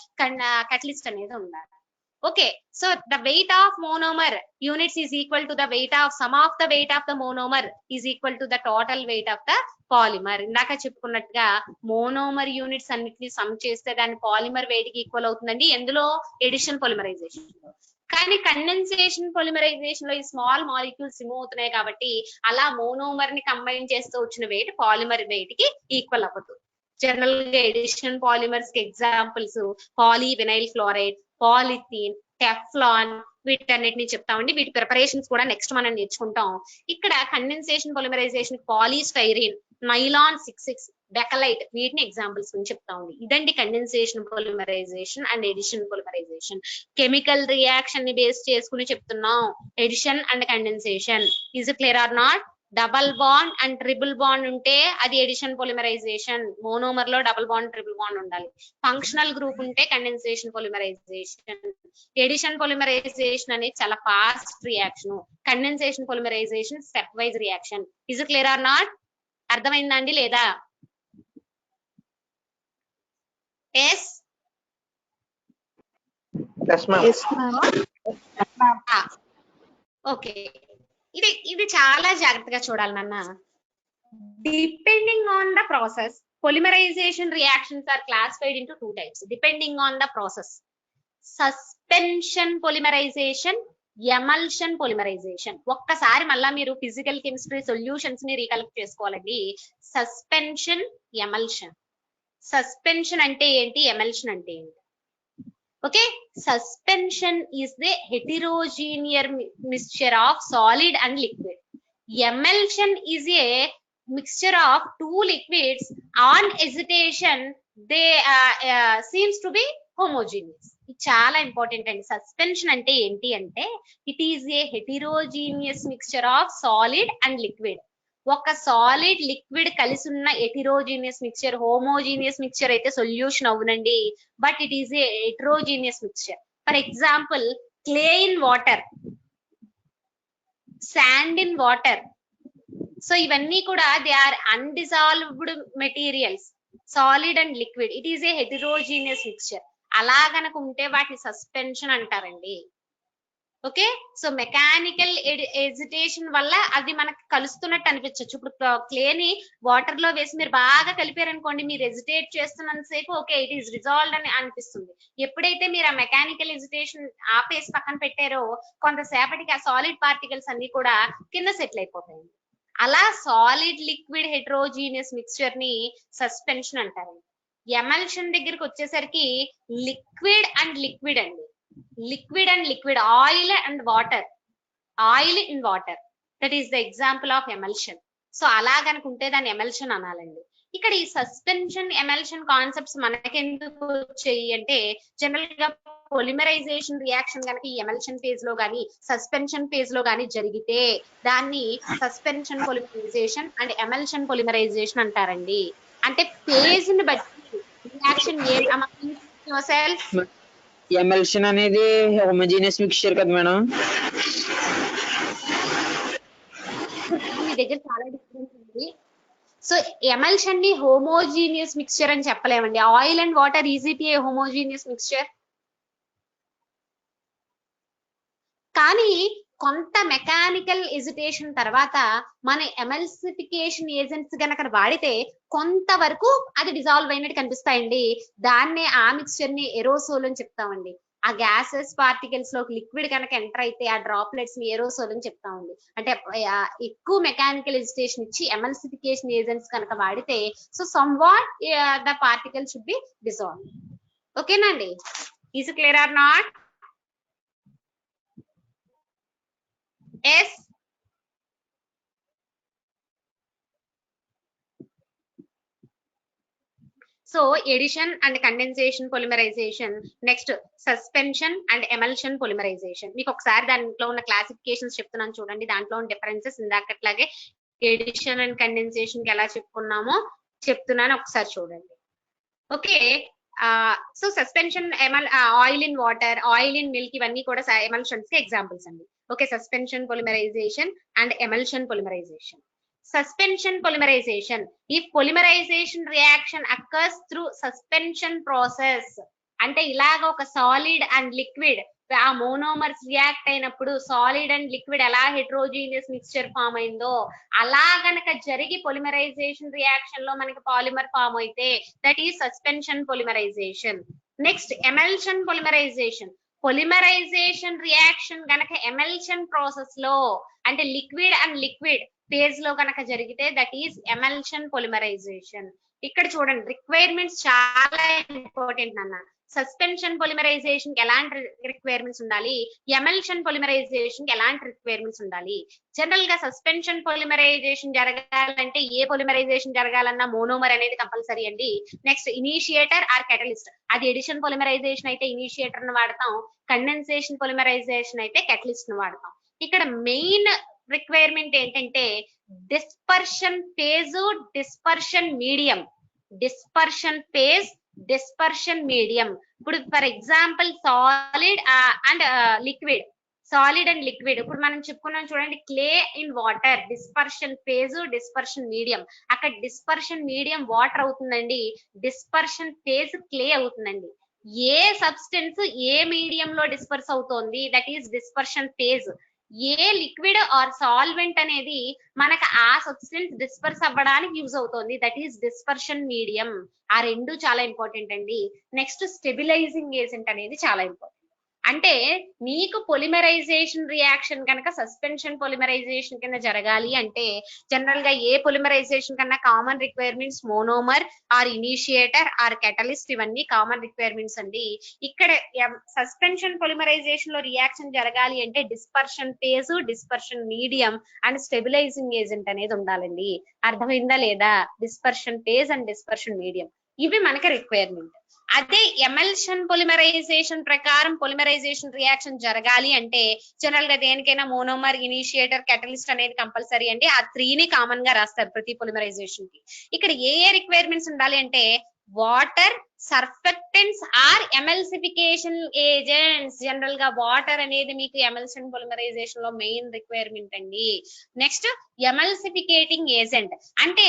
కెటలిస్ట్ అనేది ఉండాలి. Okay, so the weight of monomer units is equal to the weight of sum of the weight of the monomer is equal to the total weight of the polymer. ఇందాక చెప్పుకున్నట్టుగా మోనోమర్ యూనిట్స్ అన్నిటిని సమ్ చేస్తే దాని పాలిమర్ వెయిట్ కి ఈక్వల్ అవుతుందండి. ఎందులో? ఎడిషన్ పొలిమరైజేషన్ లో. కానీ కండెన్సేషన్ పొలిమరైజేషన్ లో ఈ స్మాల్ మాలిక్యూల్స్ రిమూవ్ అవుతున్నాయి కాబట్టి అలా మోనోమర్ ని కంబైన్ చేస్తూ వచ్చిన వెయిట్ పాలిమర్ వెయిట్ కి ఈక్వల్ అవ్వదు. జనరల్ గా ఎడిషన్ పాలిమర్స్ కి examples polyvinyl chloride, polythene, Teflon, వీటన్నిటిని చెప్తామండి. వీటి ప్రిపరేషన్స్ కూడా నెక్స్ట్ మనం నేర్చుకుంటాం. ఇక్కడ condensation polymerization polystyrene, nylon 66, bakelite, వీటిని ఎగ్జాంపుల్స్ గురించి చెప్తామండి. ఇదండి condensation polymerization and addition polymerization. Chemical reaction ని బేస్ చేసుకుని చెప్తున్నాం addition and condensation. Is clear or not? Double bond and triple bond ఉంటే అది ఎడిషన్ పొలిమరైజేషన్. మోనోమర్ లో డబల్ బాండ్ ట్రిపుల్ బాండ్ ఉండాలి. ఫంక్షనల్ గ్రూప్ ఉంటే కండెన్సేషన్ పొలిమరైజేషన్. ఎడిషన్ పొలిమరైజేషన్ అనేది చాలా fast reaction, condensation polymerization step wise reaction. Is clear or not? అర్థమైందా అండి లేదా? ఎస్ ఓకే, ఇది చాలా జాగ్రత్తగా చూడాలి నాన్న. Depending on the process polymerization reactions are classified into two types depending on the process. Suspension polymerization, emulsion polymerization. ఒక్కసారి మళ్ళా మీరు ఫిజికల్ కెమిస్ట్రీ సొల్యూషన్స్ ని రీకలెక్ట్ చేసుకోవాలండి. Suspension, emulsion. సస్పెన్షన్ అంటే ఏంటి, ఎమల్షన్ అంటే ఏంటి? Okay, suspension is the heterogeneous mixture of solid and liquid. Emulsion is a mixture of two liquids on hesitation they seems to be homogeneous. ఇది చాలా ఇంపార్టెంట్ అండి. సస్పెన్షన్ అంటే ఏంటి అంటే it is a heterogeneous mixture of solid and liquid. ఒక సాలిడ్ లిక్విడ్ కలిసి ఉన్న హెటిరోజీనియస్ మిక్స్చర్. హోమోజీనియస్ మిక్స్చర్ అయితే సొల్యూషన్ అవునండి, but it is a heterogeneous mixture. For example clay in water, sand in water. So ఇవన్నీ కూడా they are undissolved materials, solid and liquid. It is a heterogeneous mixture. అలా గనక ఉంటే వాటిని సస్పెన్షన్ అంటారండి. ఓకే, సో మెకానికల్ ఎజిటేషన్ వల్ల అది మనకి కలుస్తున్నట్టు అనిపించవచ్చు. ఇప్పుడు క్లేని వాటర్ లో వేసి మీరు బాగా కలిపారనుకోండి, మీరు ఎజిటేట్ చేస్తున్నంతసేపు ఓకే ఇట్ ఈస్ రిజాల్వ్డ్ అని అనిపిస్తుంది. ఎప్పుడైతే మీరు ఆ మెకానికల్ ఎజిటేషన్ ఆపేసి పక్కన పెట్టారో కొంతసేపటికి ఆ సాలిడ్ పార్టికల్స్ అన్ని కూడా కింద సెటిల్ అయిపోతాయి. అలా సాలిడ్ లిక్విడ్ హెటరోజీనియస్ మిక్స్చర్ ని సస్పెన్షన్ అంటారు. ఎమల్షన్ దగ్గరికి వచ్చేసరికి లిక్విడ్ అండ్ లిక్విడ్ అండి. Liquid and liquid, oil and water, oil in water, that is the example of emulsion. So అలా కనుకుంటే దాన్ని ఎమల్షన్ అనాలండి. ఇక్కడ ఈ సస్పెన్షన్ ఎమల్షన్ కాన్సెప్ట్స్ మనకెందుకు వచ్చాయి అంటే జనరల్ గా పొలిమరైజేషన్ రియాక్షన్ కనుక ఈ ఎమల్షన్ ఫేజ్ లో గానీ సస్పెన్షన్ ఫేజ్ లో గానీ జరిగితే దాన్ని suspension polymerization and emulsion polymerisation అంటారండి. అంటే ఫేజ్ ని బట్టి రియాక్షన్ ఎమల్షన్ అనేది హోమోజీనియస్ మిక్స్చర్ కదా మేడం? మీ దగ్గర చాలా డిఫరెన్స్ ఉంది. సో ఎమల్షన్ ని హోమోజీనియస్ మిక్స్చర్ అని చెప్పలేమండి. Oil and water easy to A homogeneous mixture. కానీ కొంత మెకానికల్ ఎజిటేషన్ తర్వాత మన ఎమల్సిఫికేషన్ ఏజెంట్స్ గనక వాడితే కొంతవరకు అది డిజాల్వ్ అయినట్టు కనిపిస్తాయండి. దాన్నే ఆ మిక్స్చర్ ని ఎరోసోల్ అని చెప్తామండి. ఆ గ్యాసెస్ పార్టికల్స్ లోకి లిక్విడ్ కనుక ఎంటర్ అయితే ఆ డ్రాప్లెట్స్ ని ఏరోసోల్ అని చెప్తామండి. అంటే ఎక్కువ మెకానికల్ ఎజిటేషన్ ఇచ్చి ఎమల్సిఫికేషన్ ఏజెంట్స్ కనుక వాడితే so somewhat the particle should be dissolve. ఓకేనండి, is clear or not? Yes. So addition and condensation polymerization, next suspension and emulsion polymerization. మీకు ఒకసారి దాంట్లో ఉన్న క్లాసిఫికేషన్స్ చెప్తున్నాను చూడండి. దాంట్లో ఉన్న డిఫరెన్సెస్ ఇందాకట్లాగే ఎడిషన్ అండ్ కండెన్సేషన్ కి ఎలా చెప్పుకున్నామో చెప్తున్నాను, ఒకసారి చూడండి. Okay, so suspension oil in water, oil in milk ఇవన్నీ కూడా ఎమల్షన్స్ కి ఎగ్జాంపుల్స్ అండి. Okay, suspension polymerization and emulsion polymerisation. Suspension polymerization. If polymerization reaction occurs through suspension process, అంటే ఇలాగ ఒక సాలిడ్ అండ్ లిక్విడ్ ఆ మోనోమర్స్ రియాక్ట్ అయినప్పుడు సాలిడ్ అండ్ లిక్విడ్ ఎలా హెటరోజీనియస్ మిక్స్చర్ ఫామ్ అయిందో అలా గనక జరిగి పొలిమరైజేషన్ రియాక్షన్ లో మనకి పాలిమర్ ఫామ్ అయితే that is suspension polymerisation. Next emulsion polymerisation. Polymerisation reaction గనక ఎమల్షన్ ప్రాసెస్ లో అంటే లిక్విడ్ అండ్ లిక్విడ్ ఫేజ్ లో కనుక జరిగితే దట్ ఈస్ ఎమల్షన్ పొలిమరైజేషన్. ఇక్కడ చూడండి రిక్వైర్మెంట్స్ చాలా ఇంపార్టెంట్ అన్న. సస్పెన్షన్ పొలిమరైజేషన్ కి ఎలాంటి రిక్వైర్మెంట్స్ ఉండాలి, ఎమల్షన్ పొలిమరైజేషన్ కి ఎలాంటి రిక్వైర్మెంట్స్ ఉండాలి. జనరల్ గా సస్పెన్షన్ పొలిమరైజేషన్ జరగాలంటే ఏ పొలిమరైజేషన్ జరగాలన్నా మోనోమర్ అనేది కంపల్సరీ అండి. Next initiator or catalyst. అది ఎడిషన్ పొలిమరైజేషన్ అయితే ఇనిషియేటర్ ని వాడతాం, కండెన్సేషన్ పొలిమరైజేషన్ అయితే కెటలిస్ట్ ని వాడతాం. ఇక్కడ మెయిన్ రిక్వైర్మెంట్ ఏంటంటే dispersion phase, dispersion medium. Dispersion phase, dispersion medium. ఇప్పుడు for example solid and liquid, solid and liquid ఇప్పుడు మనం చెప్పుకున్నాం చూడండి. Clay in water, dispersion phase, dispersion medium. అక్కడ డిస్పర్షన్ మీడియం వాటర్ అవుతుందండి, డిస్పర్షన్ ఫేజ్ క్లే అవుతుందండి. ఏ సబ్స్టెన్స్ ఏ మీడియం లో డిస్పర్స్ అవుతోంది that is dispersion phase. A liquid are solvent అనేది మనకు ఆ సబ్స్టెన్స్ డిస్పర్స్ అవ్వడానికి యూజ్ అవుతుంది దట్ ఈస్ డిస్పర్షన్ మీడియం. ఆ రెండు చాలా ఇంపార్టెంట్ అండి. నెక్స్ట్ స్టెబిలైజింగ్ ఏజెంట్ అనేది చాలా ఇంపార్టెంట్. అంటే మీకు పొలిమరైజేషన్ రియాక్షన్ కనుక సస్పెన్షన్ పొలిమరైజేషన్ కింద జరగాలి అంటే జనరల్ గా ఏ పొలిమరైజేషన్ కన్నా common requirements monomer or initiator or catalyst, ఇవన్నీ కామన్ రిక్వైర్మెంట్స్ అండి. ఇక్కడ సస్పెన్షన్ పొలిమరైజేషన్ లో రియాక్షన్ జరగాలి అంటే dispersion phase, dispersion medium and stabilizing agent అనేది ఉండాలండి. అర్థమైందా లేదా? Dispersion phase and dispersion medium ఇవి మనకి రిక్వైర్మెంట్. అదే ఎమల్షన్ పొలిమరైజేషన్ ప్రకారం పొలిమరైజేషన్ రియాక్షన్ జరగాలి అంటే జనరల్ గా దేనికైనా మోనోమర్, ఇనిషియేటర్, కెటలిస్ట్ అనేది కంపల్సరీ అండి. ఆ 3ని కామన్ గా రాస్తారు ప్రతి పొలిమరైజేషన్ కి. ఇక్కడ ఏ రిక్వైర్మెంట్స్ ఉండాలి అంటే water, surfactants or emulsification agents. General గా వాటర్ అనేది మీకు ఎమల్షన్ పొలిమరైజేషన్ లో మెయిన్ రిక్వైర్మెంట్ అండి. నెక్స్ట్ ఎమల్సిఫికేటింగ్ ఏజెంట్ అంటే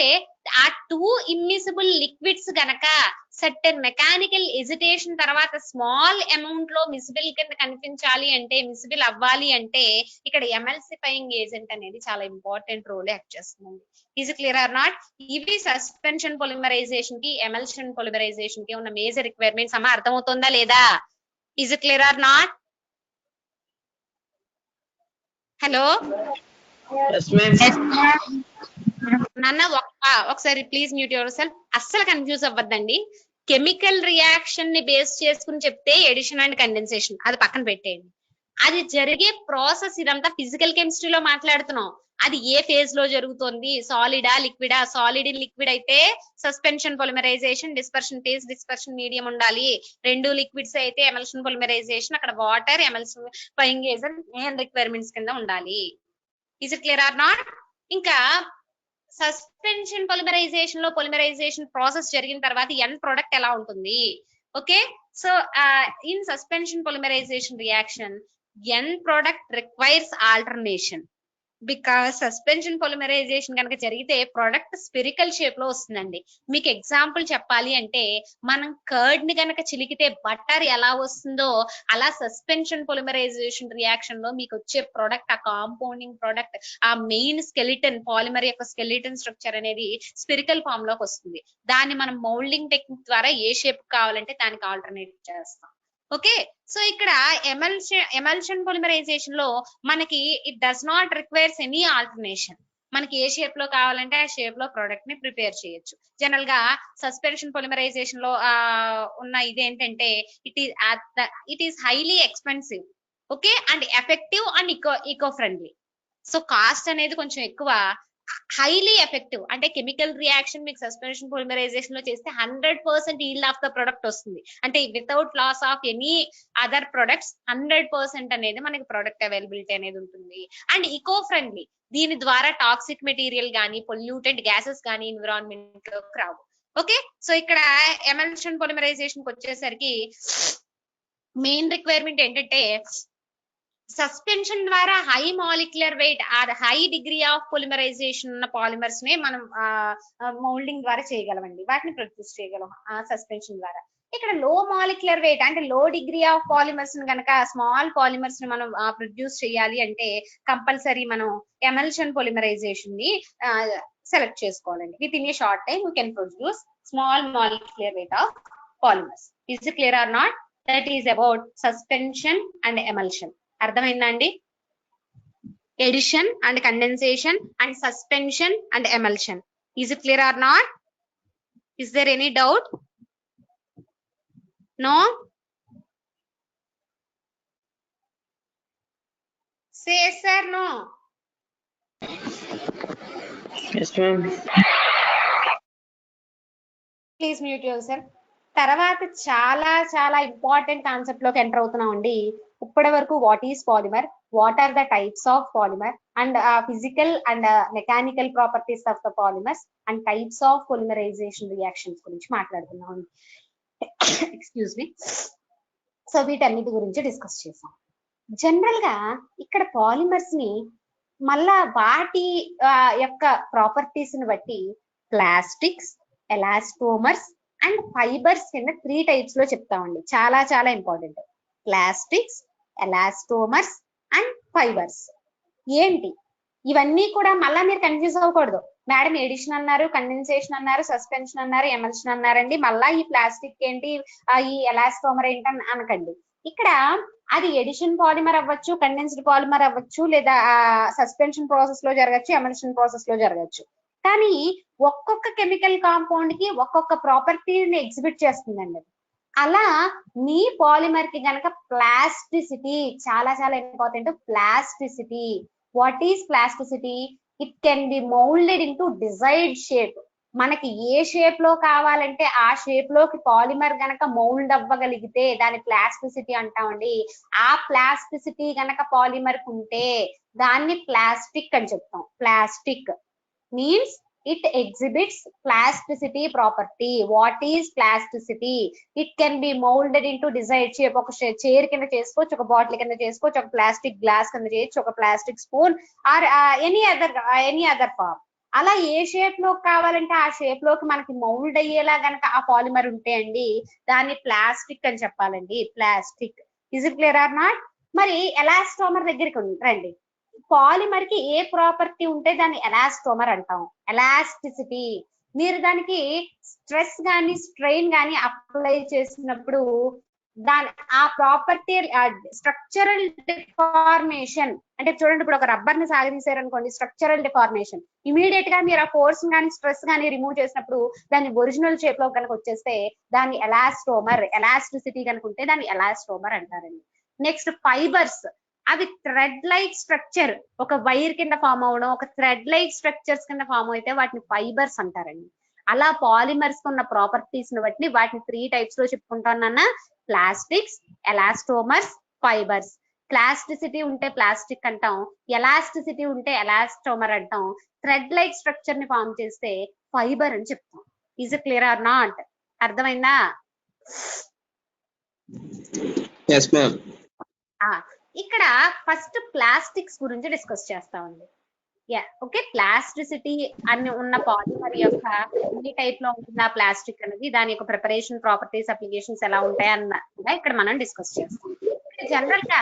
ఆ 2 ఇమ్మిసిబుల్ లిక్విడ్స్ గనక సర్టెన్ మెకానికల్ ఎజిటేషన్ తర్వాత స్మాల్ అమౌంట్ లో మిసిబుల్ కింద కనిపించాలి అంటే, మిసిబుల్ అవ్వాలి అంటే ఇక్కడ ఎమల్సిఫైయింగ్ ఏజెంట్ అనేది చాలా ఇంపార్టెంట్ రోల్ యాక్ట్ చేస్తుంది. Is clear or not? ఇవి సస్పెన్షన్ పొలిమరైజేషన్ కి, ఎమల్షన్ పొలిమరైజేషన్ కి ఉన్న మేజర్ రిక్వైర్మెంట్స్. అమ్మా అర్థమవుతుందా లేదా? Is clear or not? Hello నాన్న, ఒకసారి ప్లీజ్ మ్యూట్ యువర్ సెల్ఫ్. అస్సలు కన్ఫ్యూజ్ అవ్వద్దండి. కెమికల్ రియాక్షన్ ని బేస్ చేసుకుని చెప్తే ఎడిషన్ అండ్ కండెన్సేషన్ అది పక్కన పెట్టేయండి. అది జరిగే ప్రాసెస్ ఇదంతా ఫిజికల్ కెమిస్ట్రీలో మాట్లాడుతున్నాం. అది ఏ ఫేజ్ లో జరుగుతుంది, సాలిడా లిక్విడా? సాలిడ్ లిక్విడ్ అయితే suspension polymerization, dispersion phase, dispersion medium ఉండాలి. 2 లిక్విడ్స్ అయితే ఎమల్షన్ పొలిమరైజేషన్, అక్కడ water, emulsifying agent main requirements కింద ఉండాలి. Is it clear or not? ఇంకా సస్పెన్షన్ పొలిమరైజేషన్ లో పొలిమరైజేషన్ ప్రాసెస్ జరిగిన తర్వాత ఎండ్ ప్రొడక్ట్ ఎలా ఉంటుంది? Okay, so in suspension polymerization reaction end product requires alternation. Because suspension polymerization కనుక జరిగితే ప్రొడక్ట్ స్పెరికల్ షేప్ లో వస్తుందండి. మీకు ఎగ్జాంపుల్ చెప్పాలి అంటే మనం కర్డ్ ని కనుక చిలికితే బటర్ ఎలా వస్తుందో అలా సస్పెన్షన్ పొలిమరైజేషన్ రియాక్షన్ లో మీకు వచ్చే ప్రొడక్ట్, ఆ కాంపౌండింగ్ ప్రొడక్ట్, ఆ మెయిన్ స్కెలిటన్, పాలిమర్ యొక్క స్కెలిటన్ స్ట్రక్చర్ అనేది స్పెరికల్ ఫామ్ లోకి వస్తుంది. దాన్ని మనం మౌల్డింగ్ టెక్నిక్ ద్వారా ఏ షేప్ కావాలంటే దానికి ఆల్టర్నేట్ చేస్తాం. ఓకే, సో ఇక్కడ ఎమల్షన్ పొలిమరైజేషన్ లో మనకి it does not requires any alternation. మనకి ఏ షేప్ లో కావాలంటే ఆ షేప్ లో ప్రొడక్ట్ ని ప్రిపేర్ చేయొచ్చు. జనరల్ గా సస్పెన్షన్ పొలిమరైజేషన్ లో ఉన్న ఇదేంటంటే it is highly expensive, okay, and effective and eco friendly. So cost అనేది కొంచెం ఎక్కువ, హైలీ ఎఫెక్టివ్. అంటే కెమికల్ రియాక్షన్ మీకు సస్పెన్షన్ పొలిమరైజేషన్ లో చేస్తే 100% ఈల్డ్ ఆఫ్ ద ప్రొడక్ట్ వస్తుంది. అంటే without loss of any other products 100% అనేది మనకి ప్రొడక్ట్ అవైలబిలిటీ అనేది ఉంటుంది. అండ్ ఈకో ఫ్రెండ్లీ, దీని ద్వారా టాక్సిక్ మెటీరియల్ గానీ, పొల్యూటెంట్ గ్యాసెస్ గానీ ఎన్విరాన్మెంట్ లోకి రావు. ఓకే, సో ఇక్కడ ఎమల్షన్ పొలిమరైజేషన్ కి వచ్చేసరికి మెయిన్ రిక్వైర్మెంట్ ఏంటంటే సస్పెన్షన్ ద్వారా high molecular weight or high degree of polymerization ఉన్న పాలిమర్స్ నే మనం మౌల్డింగ్ ద్వారా చేయగలమండి, వాటిని ప్రొడ్యూస్ చేయగలం సస్పెన్షన్ ద్వారా. ఇక్కడ లో మాలిక్యులర్ వెయిట్ అంటే లో డిగ్రీ ఆఫ్ పాలిమర్స్ కనుక, స్మాల్ పాలిమర్స్ ని మనం ప్రొడ్యూస్ చేయాలి అంటే కంపల్సరీ మనం ఎమల్షన్ పొలిమరైజేషన్ ని సెలెక్ట్ చేసుకోవాలండి. Within a short time you can produce small molecular weight of polymers. Is it clear or not? That is about suspension and emulsion. అర్థమైందా అండి? Addition and condensation and suspension and emulsion. Is it clear or not? Is there any doubt? No? Say sir no. yes ma'am. Please mute your self. తర్వాత చాలా చాలా ఇంపార్టెంట్ కాన్సెప్ట్ లోకి ఎంటర్ అవుతున్నాం అండి. ఇప్పటి వరకు what is polymer, what are the types of polymer and physical and mechanical properties of the polymers and types of polymerization reactions గురించి మాట్లాడుతున్నాం. Excuse me. సో వీటన్నిటి గురించి డిస్కస్ చేసాం. జనరల్ గా ఇక్కడ పాలిమర్స్ ని మళ్ళా వాటి యొక్క ప్రాపర్టీస్ ని బట్టి ప్లాస్టిక్స్, ఎలాస్టోమర్స్ అండ్ ఫైబర్స్ కింద 3 టైప్స్ లో చెప్తామండి. చాలా చాలా important. Plastics, elastomers and fibres. ఏంటి ఇవన్నీ కూడా మళ్ళా మీరు కన్ఫ్యూజ్ అవ్వకూడదు. మేడం ఎడిషన్ అన్నారు, కండెన్సేషన్ అన్నారు, సస్పెన్షన్ అన్నారు, ఎమల్షన్ అన్నారండి, మళ్ళా ఈ ప్లాస్టిక్ ఏంటి, ఈ ఎలాస్టోమర్ ఏంటి అని అనకండి. ఇక్కడ అది ఎడిషన్ పాలిమర్ అవ్వచ్చు, కండెన్స్డ్ పాలిమర్ అవ్వచ్చు, లేదా సస్పెన్షన్ ప్రాసెస్ లో జరగచ్చు, ఎమల్షన్ ప్రాసెస్ లో జరగచ్చు. కానీ ఒక్కొక్క కెమికల్ కాంపౌండ్ కి ఒక్కొక్క ప్రాపర్టీని ఎగ్జిబిట్ చేస్తుందండి. అలా మీ పాలిమర్ కి గనక ప్లాస్టిసిటీ చాలా చాలా important. Plasticity, what is plasticity? It can be moulded in to desired shape. మనకి ఏ షేప్ లో కావాలంటే ఆ షేప్ లోకి పాలిమర్ గనక మౌల్డ్ అవ్వగలిగితే దాని ప్లాస్టిసిటీ అంటామండి. ఆ ప్లాస్టిసిటీ గనక పాలిమర్ ఉంటే దాన్ని ప్లాస్టిక్ అని చెప్తాం. Plastic means it exhibits plasticity property. What is plasticity? It can be molded into desired shape. ఒక చైర్ కింద చేసుకోవచ్చు, ఒక బాటిల్ కింద చేసుకోవచ్చు, ఒక ప్లాస్టిక్ గ్లాస్ కింద చేయొచ్చు, ఒక plastic spoon or any other form. అలా ఏ షేప్ లో కావాలంటే ఆ షేప్ లోకి మనకి మౌల్డ్ అయ్యేలా గనక ఆ పాలిమర్ ఉంటే అండి దాన్ని ప్లాస్టిక్ అని చెప్పాలండి. Plastic. Is it clear or not? మరి ఎలాస్టోమర్ దగ్గరికి రండి. పాలిమర్ కి ఏ ప్రాపర్టీ ఉంటే దాన్ని ఎలాస్టోమర్ అంటాం. ఎలాస్టిసిటీ. మీరు దానికి స్ట్రెస్ గాని స్ట్రెయిన్ గాని అప్లై చేసినప్పుడు దాని ఆ ప్రాపర్టీ స్ట్రక్చరల్ డిఫార్మేషన్ అంటే చూడండి, ఇప్పుడు ఒక రబ్బర్ ని సాగదీశారు అనుకోండి, స్ట్రక్చరల్ డిఫార్మేషన్. ఇమీడియట్ గా మీరు ఆ ఫోర్స్ గానీ స్ట్రెస్ గానీ రిమూవ్ చేసినప్పుడు దాన్ని ఒరిజినల్ షేప్ లో కనుక వచ్చేస్తే దాన్ని ఎలాస్టోమర్. ఎలాస్టిసిటీ కనుక ఉంటే దాన్ని ఎలాస్టోమర్ అంటారండి. Next fibres. అవి థ్రెడ్ లైక్ స్ట్రక్చర్, ఒక వైర్ కింద ఫామ్ అవడం, ఒక థ్రెడ్ లైక్ స్ట్రక్చర్స్ కింద ఫామ్ అయితే వాటిని ఫైబర్స్ అంటారండి. అలా పాలిమర్స్ ఉన్న ప్రాపర్టీస్ ని బట్టి వాటిని 3 టైప్స్ లో చెప్పుకుంటానన్నా. Plastics, elastomers, fibres. ప్లాస్టిసిటీ ఉంటే ప్లాస్టిక్ అంటాం, ఎలాస్టిసిటీ ఉంటే ఎలాస్టోమర్ అంటాం, థ్రెడ్ లైక్ స్ట్రక్చర్ ని ఫామ్ చేస్తే ఫైబర్ అని చెప్తాం. Is it clear or not? అర్థమైందా? yes ma'am. ఇక్కడ ఫస్ట్ ప్లాస్టిక్స్ గురించి డిస్కస్ చేస్తామండి. ఓకే, ప్లాస్టిసిటీ అని ఉన్న పాలిమర్ యొక్క ఎన్ని టైప్ లో ఉంటుంది ఆ ప్లాస్టిక్ అనేది, దాని యొక్క ప్రిపరేషన్, ప్రాపర్టీస్, అప్లికేషన్స్ ఎలా ఉంటాయి అన్న ఇక్కడ మనం డిస్కస్ చేస్తాం. జనరల్ గా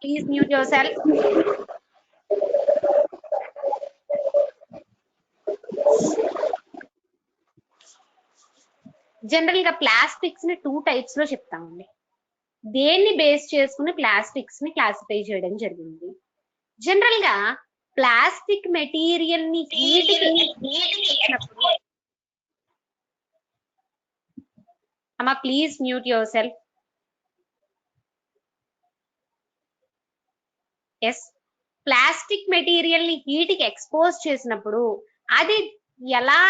please mute your self. General గా ప్లాస్టిక్స్ ని 2 టైప్స్ లో చెప్తామండి. దేన్ని బేస్ చేసుకుని ప్లాస్టిక్స్ ని క్లాసిఫై చేయడం జరిగింది. జనరల్ గా ప్లాస్టిక్ మెటీరియల్ ని హీట్ అమ్మా please mute yourself. Yes, plastic material ని హీట్ కి ఎక్స్పోజ్ చేసినప్పుడు అది ఎలా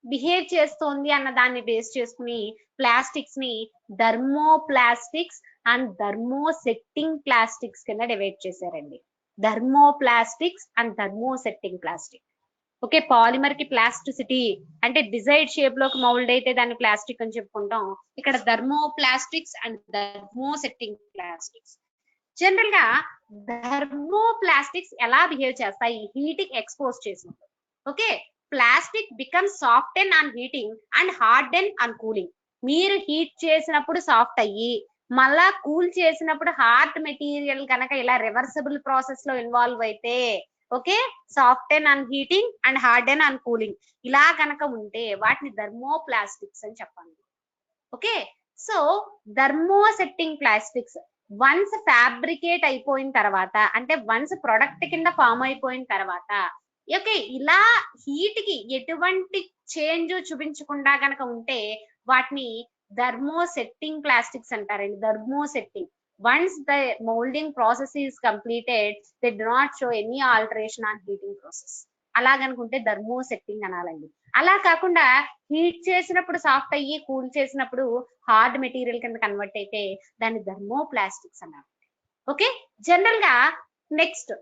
బిహేవ్ చేస్తోంది అన్న దాన్ని బేస్ చేసుకుని ప్లాస్టిక్స్ ని థర్మోప్లాస్టిక్స్ అండ్ థర్మోసెట్టింగ్ ప్లాస్టిక్స్ కింద డివైడ్ చేశారండి. Thermoplastics and thermosetting plastic. Okay, polymer కి ప్లాస్టిసిటీ అంటే డిజైర్డ్ షేప్ లోకి మౌల్డ్ అయితే దాన్ని ప్లాస్టిక్ అని చెప్పుకుంటాం. ఇక్కడ thermoplastics and thermosetting plastics. General గా థర్మోప్లాస్టిక్స్ ఎలా బిహేవ్ చేస్తాయి హీట్ కి ఎక్స్పోజ్ చేసినప్పుడు? Okay, plastic become soften on heating and harden on cooling. మీరు హీట్ చేసినప్పుడు సాఫ్ట్ అయ్యి మళ్ళా కూల్ చేసినప్పుడు హార్డ్ మెటీరియల్ కనుక ఇలా రివర్సిబుల్ ప్రాసెస్ లో ఇన్వాల్వ్ అయితే okay, soften on heating and harden on cooling ఇలా కనుక ఉంటే వాటిని థర్మోప్లాస్టిక్స్ అని చెప్పండి. Okay, so thermosetting plastics once fabricate అయిపోయిన తర్వాత అంటే వన్స్ ప్రొడక్ట్ కింద ఫామ్ అయిపోయిన తర్వాత ఓకే ఇలా హీట్ కి ఎటువంటి చేంజ్ చూపించకుండా గనక ఉంటే వాటిని థర్మోసెట్టింగ్ ప్లాస్టిక్స్ అంటారండి. Thermosetting. once the molding process is completed they do not show any alteration on heating process. అలా కనుకుంటే థర్మోసెట్టింగ్ అనాలండి. అలా కాకుండా హీట్ చేసినప్పుడు సాఫ్ట్ అయ్యి కూల్ చేసినప్పుడు హార్డ్ మెటీరియల్ కింద కన్వర్ట్ అయితే దాన్ని థర్మోప్లాస్టిక్స్ అన్నారు. ఓకే, జనరల్ గా నెక్స్ట్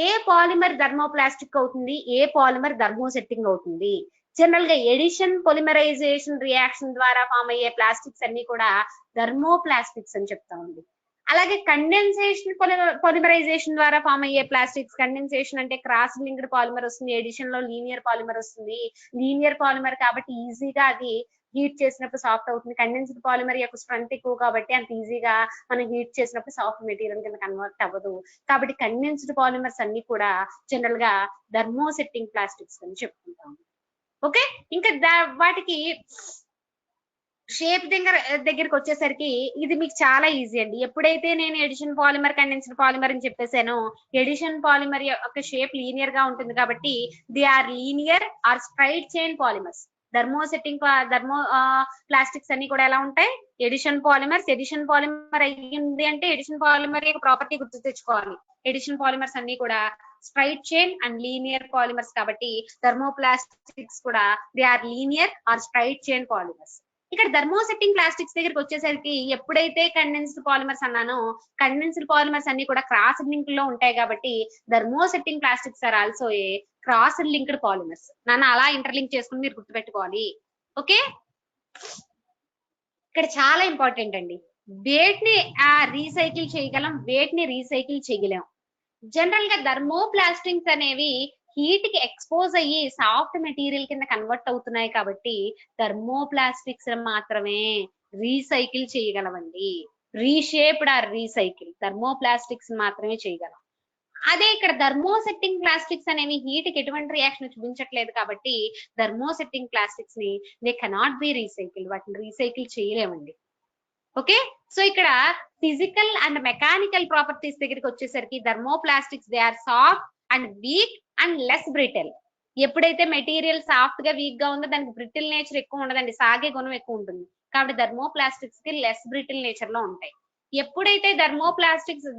ఏ పాలిమర్ థర్మోప్లాస్టిక్ అవుతుంది, ఏ పాలిమర్ థర్మోసెట్టింగ్ అవుతుంది? జనరల్ గా ఎడిషన్ పొలిమరైజేషన్ రియాక్షన్ ద్వారా ఫామ్ అయ్యే ప్లాస్టిక్స్ అన్ని కూడా థర్మోప్లాస్టిక్స్ అని చెప్తామండి. అలాగే కండెన్సేషన్ పొలిమరైజేషన్ ద్వారా ఫామ్ అయ్యే ప్లాస్టిక్స్, కండెన్సేషన్ అంటే క్రాస్ లింక్డ్ పాలిమర్ వస్తుంది, ఎడిషన్ లో లీనియర్ పాలిమర్ వస్తుంది. లీనియర్ పాలిమర్ కాబట్టి ఈజీగా అది హీట్ చేసినప్పుడు సాఫ్ట్ అవుతుంది. కండెన్స్డ్ పాలిమర్ యొక్క స్ట్రెంత్ ఎక్కువ కాబట్టి అంత ఈజీగా మనం హీట్ చేసినప్పుడు సాఫ్ట్ మెటీరియల్ కింద కన్వర్ట్ అవ్వదు. కాబట్టి కండెన్స్డ్ పాలిమర్స్ అన్ని కూడా జనరల్ గా థర్మోసెట్టింగ్ ప్లాస్టిక్స్ అని చెప్పుకుంటాం. ఓకే, ఇంకా వాటికి షేప్ దగ్గరికి వచ్చేసరికి ఇది మీకు చాలా ఈజీ అండి. ఎప్పుడైతే నేను ఎడిషన్ పాలిమర్ కండెన్స్డ్ పాలిమర్ అని చెప్పేసానో, ఎడిషన్ పాలిమర్ యొక్క షేప్ లీనియర్ గా ఉంటుంది కాబట్టి they are linear or straight chain polymers. Plastics అన్ని కూడా ఎలా ఉంటాయి? ఎడిషన్ పాలిమర్ అయ్యింది అంటే ఎడిషన్ పాలిమర్ యొక్క ప్రాపర్టీ గుర్తు తెచ్చుకోవాలి. ఎడిషన్ పాలిమర్స్ అన్ని కూడా straight chain and linear polymers కాబట్టి థర్మోప్లాస్టిక్స్ కూడా they are linear or straight chain polymers. ఇక్కడ థర్మోసెట్టింగ్ ప్లాస్టిక్స్ దగ్గరికి వచ్చేసరికి ఎప్పుడైతే కండెన్స్డ్ పాలిమర్స్ అన్నానో, కండెన్స్డ్ పాలిమర్స్ అన్ని కూడా క్రాస్ లింక్ లో ఉంటాయి కాబట్టి thermosetting plastics are also a cross linked polymers. నన్ను అలా ఇంటర్లింక్ చేసుకుని మీరు గుర్తుపెట్టుకోవాలి. ఓకే, ఇక్కడ చాలా ఇంపార్టెంట్ అండి. వేటిని రీసైకిల్ చేయగలం, వేటిని రీసైకిల్ చేయలేం. జనరల్ గా థర్మోప్లాస్టిక్స్ అనేవి హీట్ కి ఎక్స్పోజ్ అయ్యి సాఫ్ట్ మెటీరియల్ కింద కన్వర్ట్ అవుతున్నాయి కాబట్టి థర్మోప్లాస్టిక్స్ మాత్రమే రీసైకిల్ చేయగలవండి. రీషేప్డ్ ఆర్ రీసైకిల్ థర్మోప్లాస్టిక్స్ మాత్రమే చేయగలం. అదే ఇక్కడ థర్మోసెట్టింగ్ ప్లాస్టిక్స్ అనేవి హీట్ కి ఎటువంటి రియాక్షన్ చూపించట్లేదు కాబట్టి థర్మోసెట్టింగ్ ప్లాస్టిక్స్ ని దే కెనాట్ బి రీసైకిల్, వాటిని రీసైకిల్ చేయలేమండి. ఓకే, సో ఇక్కడ ఫిజికల్ అండ్ మెకానికల్ ప్రాపర్టీస్ దగ్గరికి వచ్చేసరికి thermoplastics they are soft and weak and less brittle. ఎప్పుడైతే మెటీరియల్ సాఫ్ట్ గా వీక్ గా ఉందో దానికి బ్రిటిల్ నేచర్ ఎక్కువ ఉండదండి, సాగే గుణం ఎక్కువ ఉంటుంది కాబట్టి థర్మోప్లాస్టిక్స్ కి లెస్ బ్రిటిల్ నేచర్ లో ఉంటాయి. ఎప్పుడైతే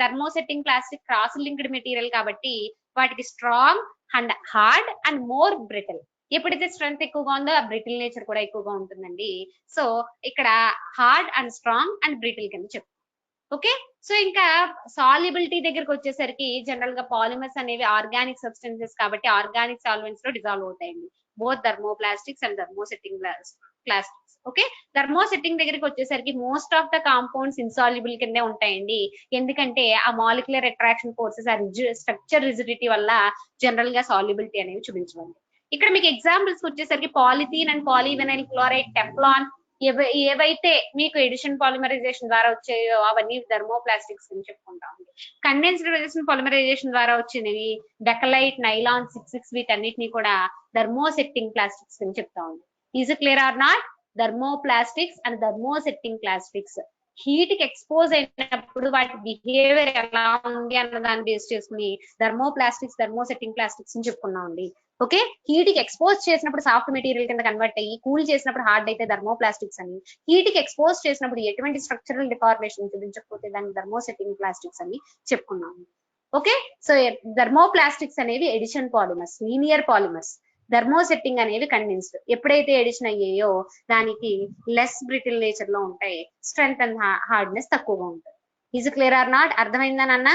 thermosetting plastic cross linked material కాబట్టి వాటికి strong and hard and more brittle. ఎప్పుడైతే స్ట్రెంగ్త్ ఎక్కువగా ఉందో ఆ బ్రిటిల్ నేచర్ కూడా ఎక్కువగా ఉంటుందండి. సో ఇక్కడ hard and strong and brittle కింద చెప్తాం. ఓకే, సో ఇంకా సాల్యుబిలిటీ దగ్గరకు వచ్చేసరికి జనరల్ గా పాలిమర్స్ అనేవి ఆర్గానిక్ సబ్స్టెన్సెస్ కాబట్టి ఆర్గానిక్ సాల్వెంట్స్ లో డిజాల్వ్ అవుతాయండి, both thermoplastics and thermosetting plastics. Okay, thermosetting దగ్గరికి వచ్చేసరికి most of the compounds insoluble కిందే ఉంటాయండి. ఎందుకంటే ఆ మాలిక్యులర్ అట్రాక్షన్ ఫోర్సెస్ ఆ స్ట్రక్చర్ రిజిడిటీ వల్ల జనరల్ గా సాల్యుబిలిటీ అనేవి చూపించవండి. ఇక్కడ మీకు ఎగ్జాంపుల్స్ వచ్చేసరికి polythene and polyvinyl chloride, Teflon ఏవైతే మీకు ఎడిషన్ పాలిమరైజేషన్ ద్వారా వచ్చాయో అవన్నీ థర్మోప్లాస్టిక్స్ అని చెప్పుకుంటాం. కండెన్స్డ్ ఎడిషన్ పాలిమరైజేషన్ ద్వారా వచ్చినవి బెకలైట్, నైలాన్, 6,6 వీటన్నిటిని కూడా థర్మోసెట్టింగ్ ప్లాస్టిక్స్ అని చెప్తా ఉంది. Is clear or not? Thermoplastics and thermosetting plastics heat కి ఎక్స్పోజ్ అయినప్పుడు వాటి బిహేవియర్ ఎలా ఉంది అన్న దాన్ని బేస్ చేసుకుని థర్మోప్లాస్టిక్స్, థర్మోసెట్టింగ్ ప్లాస్టిక్స్ అని చెప్పుకున్నాం అండి. ఓకే, హీట్ కి ఎక్స్పోజ్ చేసినప్పుడు సాఫ్ట్ మెటీరియల్ కింద కన్వర్ట్ అయ్యి కూల్ చేసినప్పుడు హార్డ్ అయితే థర్మోప్లాస్టిక్స్ అని, హీట్ కి ఎక్స్పోజ్ చేసినప్పుడు ఎటువంటి స్ట్రక్చరల్ డిఫార్మేషన్ చూపించకపోతే దాన్ని థర్మోసెట్టింగ్ ప్లాస్టిక్స్ అని చెప్పుకున్నాం. ఓకే, సో థర్మోప్లాస్టిక్స్ అనేవి addition polymers, linear polymers. Thermosetting అనేవి కండెన్స్డ్. ఎప్పుడైతే ఎడిషన్ అయ్యాయో దానికి లెస్ బ్రిటిల్ నేచర్ లో ఉంటాయి, స్ట్రెంగ్త్ అండ్ హార్డ్నెస్ తక్కువగా ఉంటుంది. Is clear or not? అర్థమైందా నాన్న?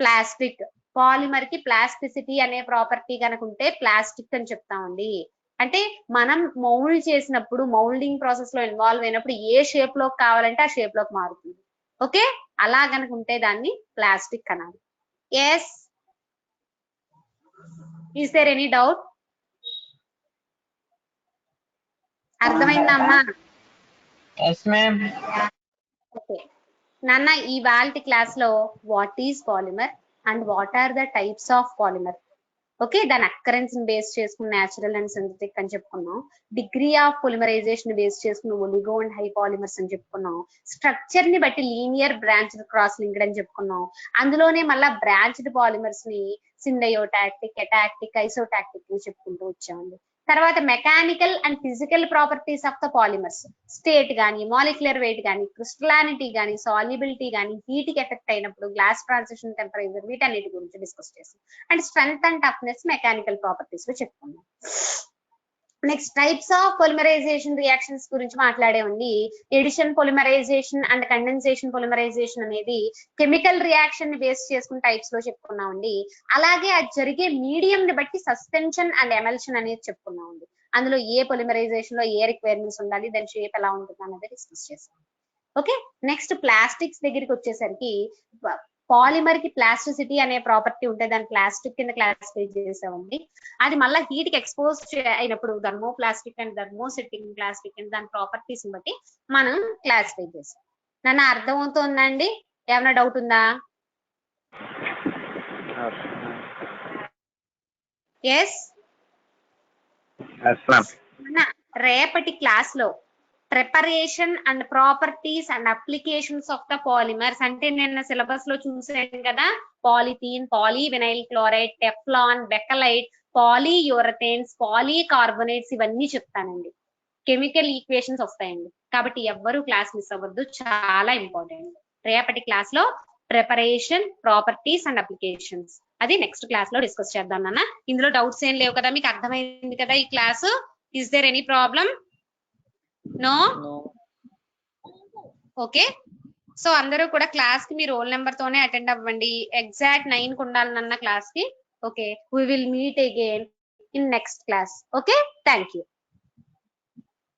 ప్లాస్టిక్ పాలిమర్ కి ప్లాస్టిసిటీ అనే ప్రాపర్టీ కనుక ఉంటే ప్లాస్టిక్ అని చెప్తామండి. అంటే మనం మౌల్డ్ చేసినప్పుడు, మౌల్డింగ్ ప్రాసెస్ లో ఇన్వాల్వ్ అయినప్పుడు ఏ షేప్ లోకి కావాలంటే ఆ షేప్ లోకి మారుతుంది. ఓకే, అలా కనుక ఉంటే దాన్ని ప్లాస్టిక్ అనాలి. Yes, is there any doubt? అర్థమైందా అమ్మా? Yes ma'am. ఓకే నాన్న, ఈ వాల్టి క్లాస్ లో what is polymer and what are the types of polymer, okay, దాని అక్కరెన్స్ బేస్ చేసుకుని న్యాచురల్ అండ్ సింథటిక్ అని చెప్పుకున్నాం. డిగ్రీ ఆఫ్ పొలిమరైజేషన్ బేస్ చేసుకుని ఒలిగో అండ్ హై పాలిమర్స్ అని చెప్పుకున్నాం. స్ట్రక్చర్ ని బట్టి లీనియర్, బ్రాంచ్డ్, క్రాస్ లింక్డ్ అని చెప్పుకున్నాం. అందులోనే మళ్ళా బ్రాంచ్డ్ పాలిమర్స్ ని సిండయోటాక్టిక్, ఎటాక్టిక్, ఐసోటాక్టిక్ అని చెప్పుకుంటూ వచ్చామండి. తర్వాత mechanical and physical properties of the polymers, state గానీ, మాలిక్యులర్ వెయిట్ గానీ, క్రిస్టలానిటీ గానీ, సాల్యుబిలిటీ గానీ, హీట్ కి ఎఫెక్ట్ అయినప్పుడు గ్లాస్ ట్రాన్సిషన్ టెంపరేచర్, వీటన్నిటి గురించి డిస్కస్ చేస్తాం. And strength and toughness mechanical properties లో చెప్పుకున్నాం. Next types of polymerization reactions గురించి మాట్లాడేవండి. Addition polymerization and condensation polymerization అనేది కెమికల్ రియాక్షన్ ని బేస్ చేసుకుని టైప్స్ లో చెప్పుకున్నామండి. అలాగే అది జరిగే మీడియం ని బట్టి సస్పెన్షన్ అండ్ ఎమల్షన్ అనేది చెప్పుకున్నామండి. అందులో ఏ పొలిమరైజేషన్ లో ఏ రిక్వైర్మెంట్స్ ఉండాలి, దాని షేప్ ఎలా ఉంటుంది అనేది డిస్కస్ చేస్తాం. ఓకే, నెక్స్ట్ ప్లాస్టిక్స్ దగ్గరికి వచ్చేసరికి పాలిమర్ కి ప్లాస్టిసిటీ అనే ప్రాపర్టీ ఉంటే దాన్ని ప్లాస్టిక్ కింద క్లాసిఫై చేసామండి. అది మళ్ళీ హీట్ కి ఎక్స్పోజ్ అయినప్పుడు thermoplastic and thermosetting plastic and దాని ప్రాపర్టీస్ బట్టి మనం క్లాసిఫై చేసాం. నన్ను అర్థమవుతుందండి? ఏమైనా డౌట్ ఉందా? ఎస్, రేపటి క్లాస్ లో preparation and properties and applications of the polymers అంటే నేను సిలబస్ లో చూసాను కదా, polythene, polyvinyl chloride, Teflon, Bakelite, polyurethanes, polycarbonates ఇవన్నీ చెప్తానండి. కెమికల్ ఈక్వేషన్స్ వస్తాయండి. కాబట్టి ఎవ్వరూ క్లాస్ మిస్ అవ్వద్దు, చాలా ఇంపార్టెంట్. రేపటి క్లాస్ లో ప్రిపరేషన్, ప్రాపర్టీస్ అండ్ అప్లికేషన్స్ అది నెక్స్ట్ క్లాస్ లో డిస్కస్ చేద్దాం నాన్న. ఇందులో డౌట్స్ ఏం లేవు కదా, మీకు అర్థమైంది కదా ఈ class? Is there any problem? No? Okay. So అందరూ కూడా క్లాస్ కి మీ రోల్ నెంబర్ తోనే అటెండ్ అవ్వండి. ఎగ్జాక్ట్ 9 కు ఉండాలన్న క్లాస్ కి. Okay, we will meet again in next class. Okay, thank you.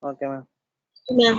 Okay ma'am. Ma'am.